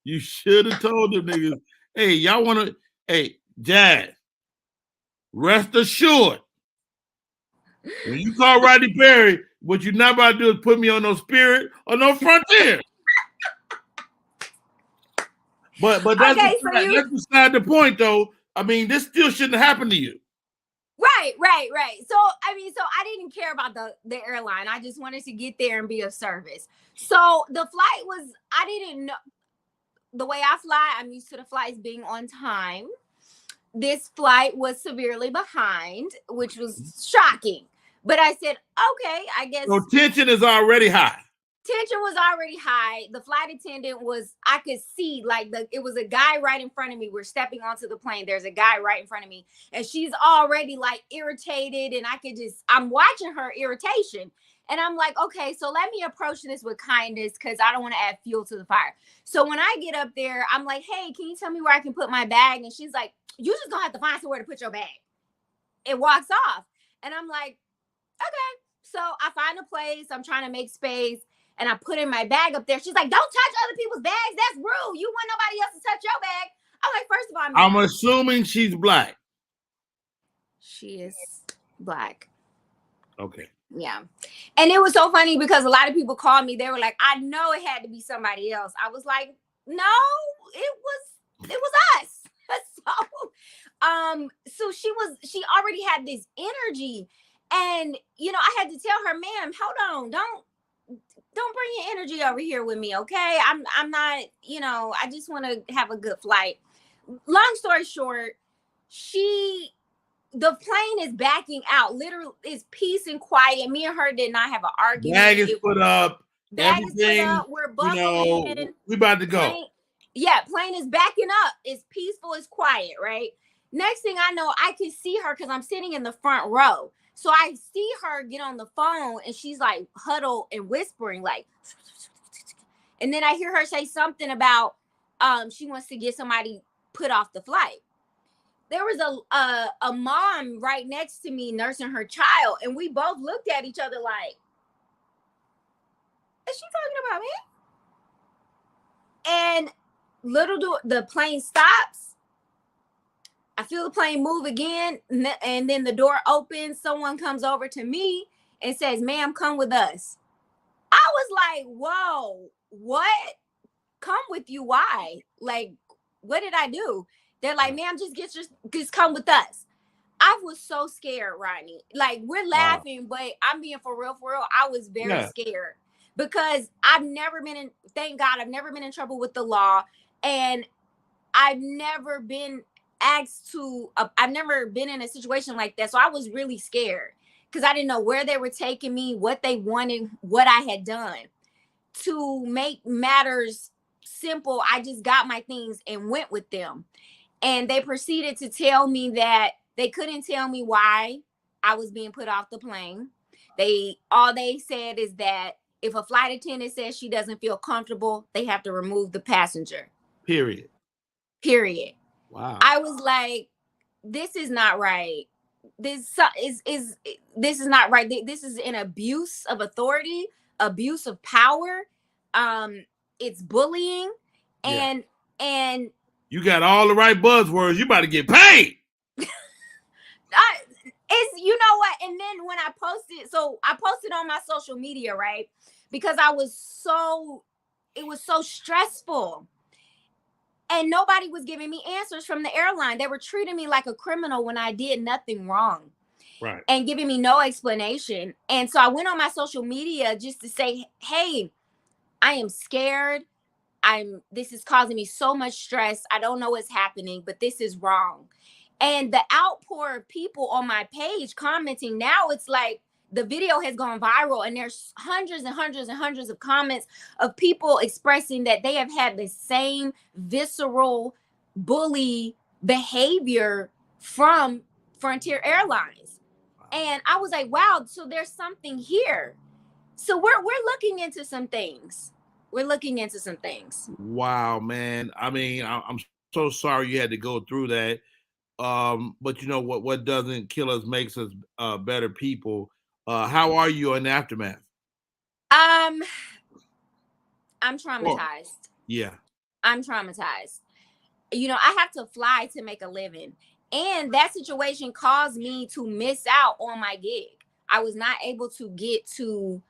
You should have told them niggas, hey, y'all want to, hey, Jazz, rest assured, when you call Rodney Perry, what you're not about to do is put me on no Spirit or no Frontier. But that's, okay, that's beside the point, though. I mean, this still shouldn't happen to you. Right. So, I didn't care about the airline. I just wanted to get there and be of service. So the flight was, I didn't know, the way I fly, I'm used to the flights being on time. This flight was severely behind, which was shocking. But I said, okay, I guess. So tension is already high. Tension was already high. The flight attendant was, I could see, like, it was a guy right in front of me. We're stepping onto the plane. There's a guy right in front of me. And she's already, like, irritated. And I'm watching her irritation. And I'm like, okay, so let me approach this with kindness because I don't want to add fuel to the fire. So when I get up there, I'm like, hey, can you tell me where I can put my bag? And she's like, you just gonna have to find somewhere to put your bag. It walks off. And I'm like, okay. So I find a place. I'm trying to make space. And I put in my bag up there. She's like, don't touch other people's bags. That's rude. You want nobody else to touch your bag. I'm like, first of all, I'm assuming she's black. She is black. Okay. Yeah. And it was so funny because a lot of people called me. They were like, I know it had to be somebody else. I was like, no, it was us. So she already had this energy. And, I had to tell her, ma'am, hold on, don't bring your energy over here with me, okay? I'm not, I just want to have a good flight. Long story short, the plane is backing out. Literally, it's peace and quiet. Me and her did not have an argument. Bag is put up. Bag is put up. We're buckling in. We about to go. Plane is backing up. It's peaceful. It's quiet, right? Next thing I know, I can see her because I'm sitting in the front row. So I see her get on the phone and she's like huddled and whispering like, and then I hear her say something about she wants to get somebody put off the flight. There was a mom right next to me nursing her child, and we both looked at each other like, is she talking about me? And the plane stops. I feel the plane move again, and then the door opens. Someone comes over to me and says, ma'am, come with us. I was like, whoa, what? Come with you? Why? Like, what did I do? They're like, ma'am, just come with us. I was so scared, Rodney. Like, we're laughing, but I'm being for real. I was very scared because thank God, I've never been in trouble with the law. And I've never been asked to, I've never been in a situation like that. So I was really scared because I didn't know where they were taking me, what they wanted, what I had done. To make matters simple, I just got my things and went with them. And they proceeded to tell me that they couldn't tell me why I was being put off the plane. All they said is that if a flight attendant says she doesn't feel comfortable, they have to remove the passenger. Period. Wow. I was like, this is not right. This is not right. This is an abuse of authority, abuse of power. It's bullying, and you got all the right buzzwords. You about to get paid. It's, you know what? And then when I posted on my social media, right? Because it was so stressful. And nobody was giving me answers from the airline. They were treating me like a criminal when I did nothing wrong. Right. And giving me no explanation. And so I went on my social media just to say, hey, I am scared. This is causing me so much stress. I don't know what's happening, but this is wrong. And the outpour of people on my page commenting, now it's like the video has gone viral and there's hundreds and hundreds and hundreds of comments of people expressing that they have had the same visceral bully behavior from Frontier Airlines. And I was like, wow, so there's something here. So we're looking into some things. Wow, man. I mean, I'm so sorry you had to go through that. But you know what doesn't kill us makes us better people. How are you in the aftermath? I'm traumatized. Yeah. I'm traumatized. You know, I have to fly to make a living. And that situation caused me to miss out on my gig. I was not able to get to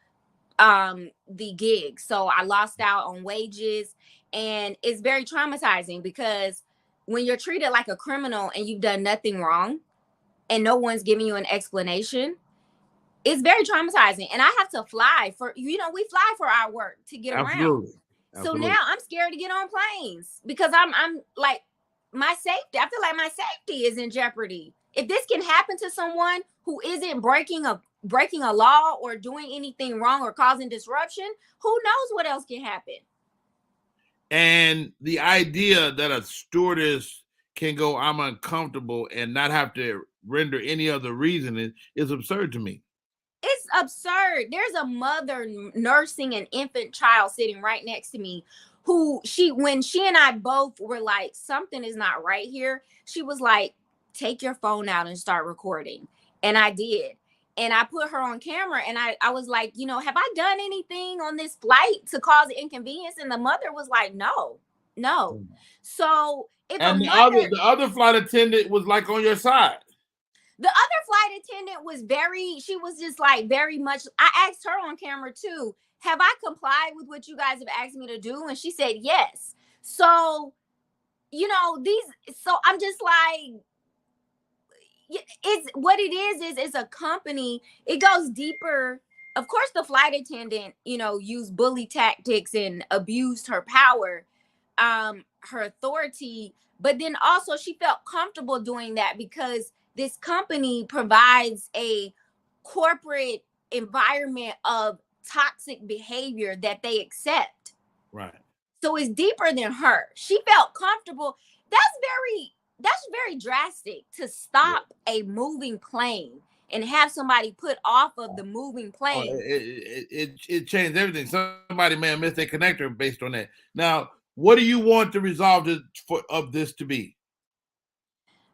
the gig. So I lost out on wages. And it's very traumatizing because when you're treated like a criminal and you've done nothing wrong and no one's giving you an explanation, it's very traumatizing. And I have to fly we fly for our work to get around. So now I'm scared to get on planes because I'm like, my safety, I feel like my safety is in jeopardy. If this can happen to someone who isn't breaking a law or doing anything wrong or causing disruption, who knows what else can happen? And the idea that a stewardess can go, I'm uncomfortable, and not have to render any other reason is absurd to me. It's absurd. There's a mother nursing an infant child sitting right next to me when she and I both were like, something is not right here. She was like, take your phone out and start recording. And I did. And I put her on camera and I was like, have I done anything on this flight to cause inconvenience? And the mother was like, no. So the other flight attendant was like on your side. The other flight attendant was she was just like very much, I asked her on camera too, have I complied with what you guys have asked me to do? And she said, yes. So, so I'm just like, it's what it is a company. It goes deeper. Of course, the flight attendant, used bully tactics and abused her power, her authority. But then also she felt comfortable doing that because this company provides a corporate environment of toxic behavior that they accept. Right. So it's deeper than her. She felt comfortable. That's very drastic to stop a moving plane and have somebody put off of the moving plane. It changed everything. Somebody may have missed their connector based on that. Now, what do you want the resolve of this to be?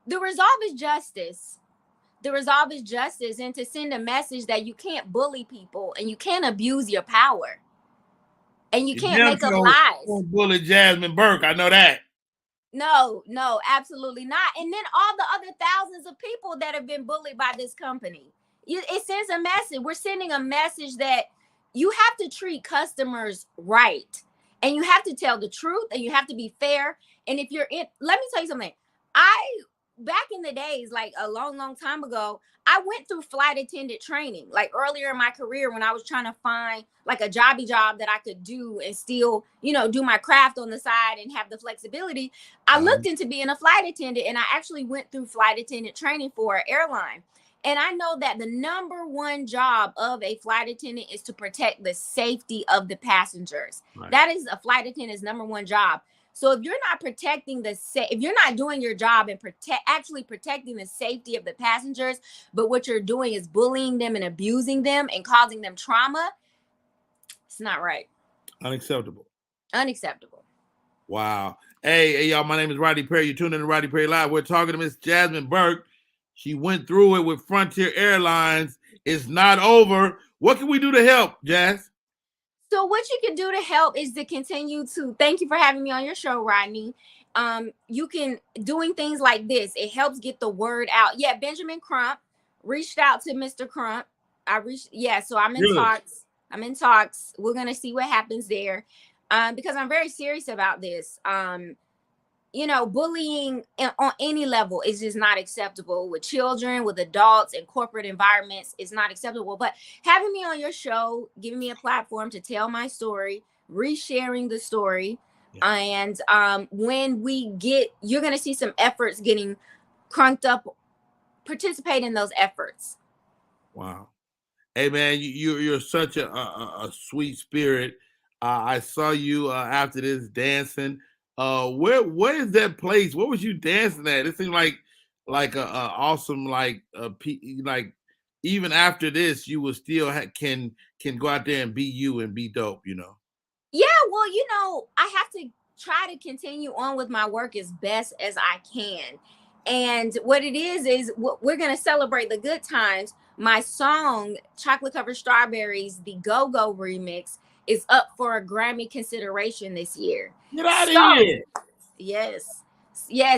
The resolve is justice. The resolve is justice, and to send a message that you can't bully people and you can't abuse your power. And you can't make up lies. Don't bully Jasmine Burke. I know that. No, absolutely not. And then all the other thousands of people that have been bullied by this company. It sends a message. We're sending a message that you have to treat customers right. And you have to tell the truth and you have to be fair. And if let me tell you something. back in the days, like a long time ago, I went through flight attendant training, like earlier in my career when I was trying to find like a job that I could do and still, do my craft on the side and have the flexibility. I looked into being a flight attendant, and I actually went through flight attendant training for an airline. And I know that the number one job of a flight attendant is to protect the safety of the passengers. Right. That is a flight attendant's number one job. So if you're not protecting if you're not doing your job and actually protecting the safety of the passengers, but what you're doing is bullying them and abusing them and causing them trauma, it's not right. Unacceptable. Unacceptable. Wow. Hey, y'all, my name is Rodney Perry. You're tuning in to Rodney Perry Live. We're talking to Miss Jasmine Burke. She went through it with Frontier Airlines. It's not over. What can we do to help, Jazz? So what you can do to help is to continue to, thank you for having me on your show, Rodney. You can, doing things like this, it helps get the word out. Yeah, Benjamin Crump reached out to Mr. Crump. So I'm in talks. I'm in talks. We're going to see what happens there because I'm very serious about this. Bullying on any level is just not acceptable with children, with adults, and corporate environments is not acceptable. But having me on your show, giving me a platform to tell my story, resharing the story. Yeah. And when you're going to see some efforts getting crunked up, participate in those efforts. Wow. Hey, man, you're such a sweet spirit. I saw you after this dancing. Where is that place? What was you dancing at? It seemed like a awesome like even after this you will still can go out there and be you and be dope. Yeah, well, I have to try to continue on with my work as best as I can. And what it is we're gonna celebrate the good times. My song "Chocolate Covered Strawberries," the Go-Go remix, is up for a Grammy consideration this year. Get out of here. Yes.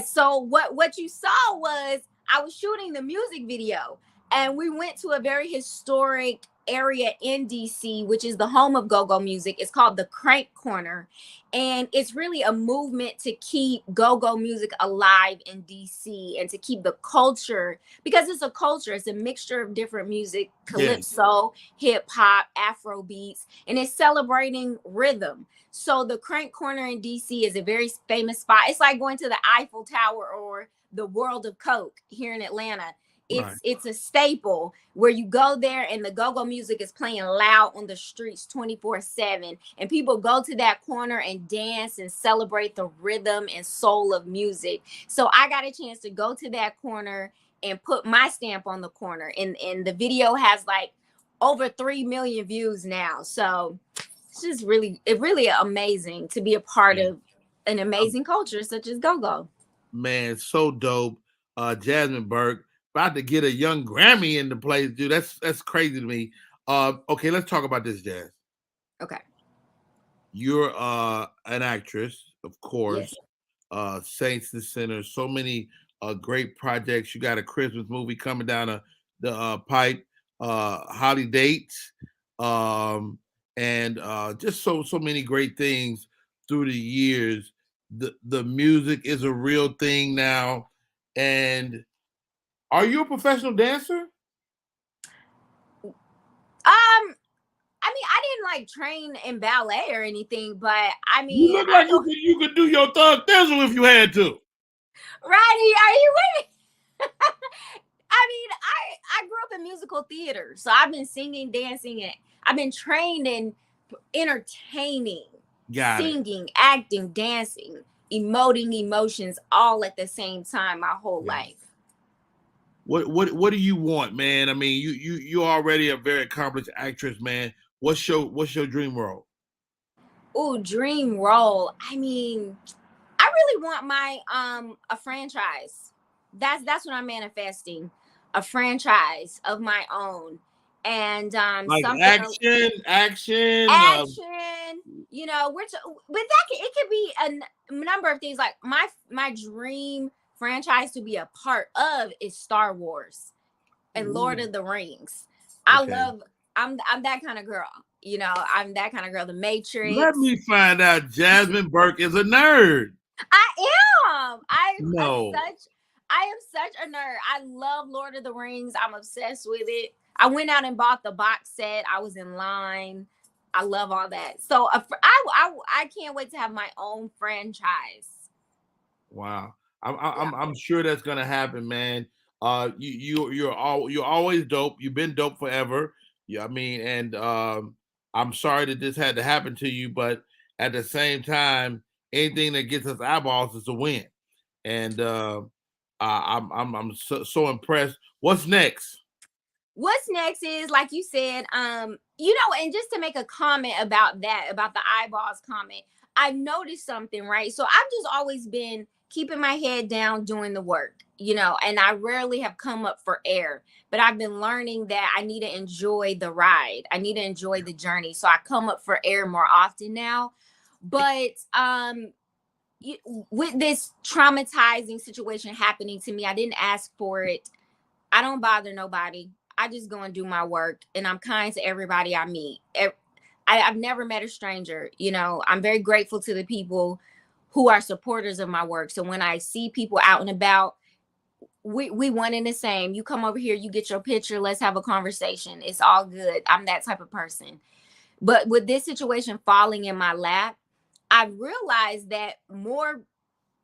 So what you saw was I was shooting the music video, and we went to a very historic area in DC, which is the home of go-go music. It's called the Crank Corner. And it's really a movement to keep go-go music alive in DC and to keep the culture, because it's a culture. It's a mixture of different music, calypso, hip hop, Afro beats, and it's celebrating rhythm. So the Crank Corner in DC is a very famous spot. It's like going to the Eiffel Tower or the World of Coke here in Atlanta. It's a staple where you go there and the go-go music is playing loud on the streets 24/7. And people go to that corner and dance and celebrate the rhythm and soul of music. So I got a chance to go to that corner and put my stamp on the corner. And the video has like over 3 million views now. So it's just really amazing to be a part of an amazing culture such as go-go. Man, so dope. Jasmine Burke. About to get a young Grammy in the place, dude. That's crazy to me. Okay, let's talk about this, Jazz. Okay. You're an actress, of course. Yes. Saints and Sinners. So many great projects. You got a Christmas movie coming down the pipe. Holidays. And just so many great things through the years. The music is a real thing now, and are you a professional dancer? I mean, I didn't like train in ballet or anything, but I mean, you look like you could do your thug thizzle if you had to. Rodney, are you with me? I mean, I grew up in musical theater, so I've been singing, dancing, and I've been trained in entertaining, singing, acting, dancing, emoting emotions all at the same time my whole life. What do you want, man? I mean, you're already a very accomplished actress, man. What's your dream role? Oh, dream role. I mean, I really want my a franchise. That's what I'm manifesting. A franchise of my own. And like action. You know, with that it could be a number of things. Like my dream franchise to be a part of is Star Wars and Lord of the Rings. I'm that kind of girl. You know, I'm that kind of girl. The Matrix. Let me find out Jasmine Burke is a nerd. I am. I am such a nerd. I love Lord of the Rings. I'm obsessed with it. I went out and bought the box set. I was in line. I love all that. So I can't wait to have my own franchise. Wow. I'm sure that's gonna happen, man. You're always dope. You've been dope forever. Yeah, I mean, and I'm sorry that this had to happen to you, but at the same time, anything that gets us eyeballs is a win. And I'm so impressed. What's next? What's next is, like you said, you know, and just to make a comment about that, about the eyeballs comment, I've noticed something, right? So I've just always been keeping my head down, doing the work, you know, and I rarely have come up for air, but I've been learning that I need to enjoy the ride. I need to enjoy the journey. So I come up for air more often now. But with this traumatizing situation happening to me, I didn't ask for it. I don't bother nobody. I just go and do my work, and I'm kind to everybody I meet. I've never met a stranger. You know, I'm very grateful to the people who are supporters of my work. So when I see people out and about, we one and the same. You come over here, you get your picture, let's have a conversation. It's all good. I'm that type of person. But with this situation falling in my lap, I realized that more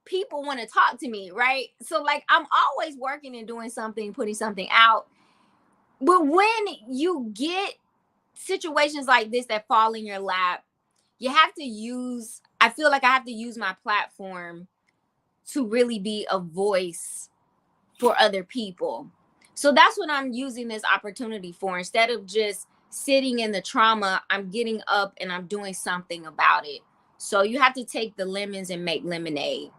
people want to talk to me, right? So like I'm always working and doing something, putting something out. But when you get situations like this that fall in your lap, you have to use, I feel like I have to use my platform to really be a voice for other people. So that's what I'm using this opportunity for. Instead of just sitting in the trauma, I'm getting up and I'm doing something about it. So you have to take the lemons and make lemonade.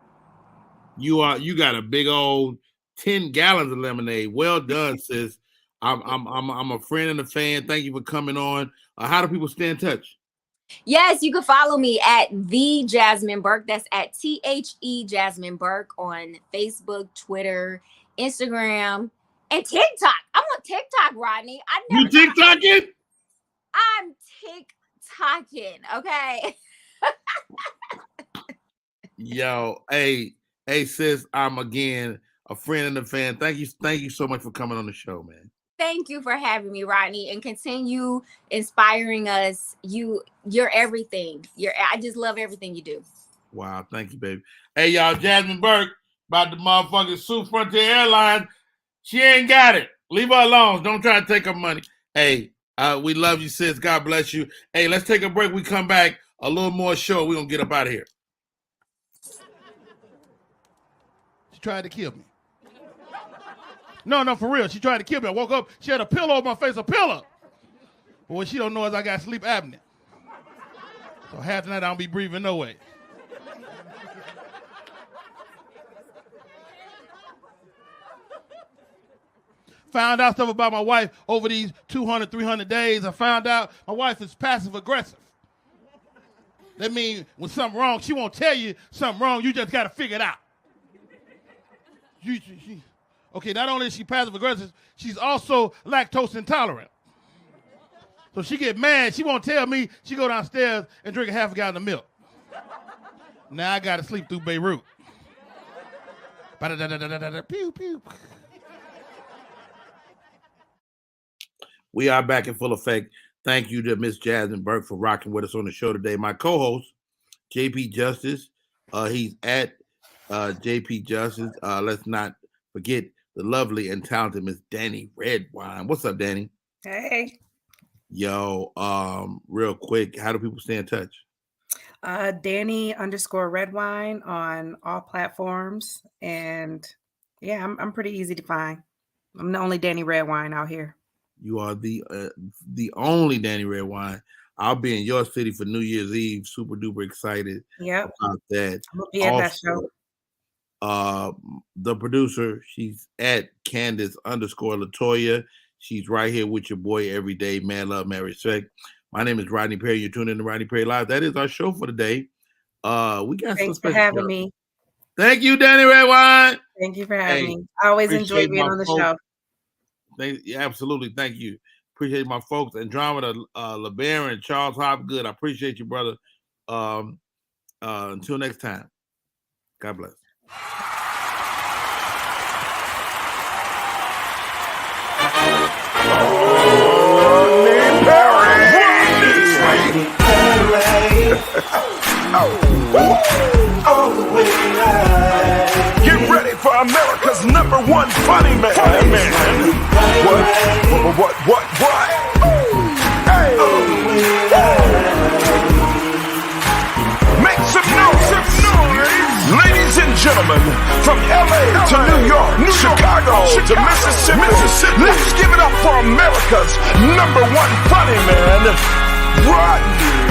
You got a big old 10 gallons of lemonade. Well done, sis. I'm a friend and a fan. Thank you for coming on. How do people stay in touch? Yes, you can follow me at the Jasmine Burke. That's at THE Jasmine Burke on Facebook, Twitter, Instagram, and TikTok. I'm on TikTok, Rodney. You TikToking? I'm TikToking. Okay. Yo, hey, sis. I'm again a friend and a fan. Thank you so much for coming on the show, man. Thank you for having me, Rodney, and continue inspiring us. You're everything. I just love everything you do. Wow, thank you, baby. Hey, y'all, Jasmine Burke about the motherfucking Sioux Frontier Airlines. She ain't got it. Leave her alone. Don't try to take her money. Hey, we love you, sis. God bless you. Hey, let's take a break. We come back, a little more show. We're gonna get up out of here. She tried to kill me. No, for real. She tried to kill me. I woke up. She had a pillow on my face, a pillow. But what she don't know is I got sleep apnea. So half the night I don't be breathing no way. Found out stuff about my wife over these 200, 300 days. I found out my wife is passive aggressive. That means when something wrong, she won't tell you something wrong. You just got to figure it out. Okay, not only is she passive aggressive, she's also lactose intolerant. So she get mad, she won't tell me, she go downstairs and drink a half a gallon of milk. Now I gotta sleep through Beirut. Pew, pew. We are back in full effect. Thank you to Miss Jasmine Burke for rocking with us on the show today. My co-host, JP Justice, he's at JP Justice. Let's not forget the lovely and talented Miss Danny Redwine. What's up, Danny? Hey. Yo, real quick, how do people stay in touch? Danny_Redwine on all platforms. And yeah, I'm pretty easy to find. I'm the only Danny Redwine out here. You are the only Danny Redwine. I'll be in your city for New Year's Eve. Super duper excited about that. Yeah, that show. The producer, she's at Candace_Latoya. She's right here with your boy every day. Man, love, man, respect. My name is Rodney Perry. You're tuning in to Rodney Perry Live. That is our show for today. We got Thanks for having me. Thank you, Danny Redwine. Thank you for having me. I always enjoy being on the show. Yeah, absolutely. Thank you. Appreciate my folks. Andromeda, LeBaron, Charles Hopgood. I appreciate you, brother. Until next time. God bless. All the way high. Get ready for America's #1 funny man. What? Hey. Make some noise. Ladies and gentlemen, from LA to New York, Chicago to Mississippi, let's give it up for America's #1 funny man, Rodney.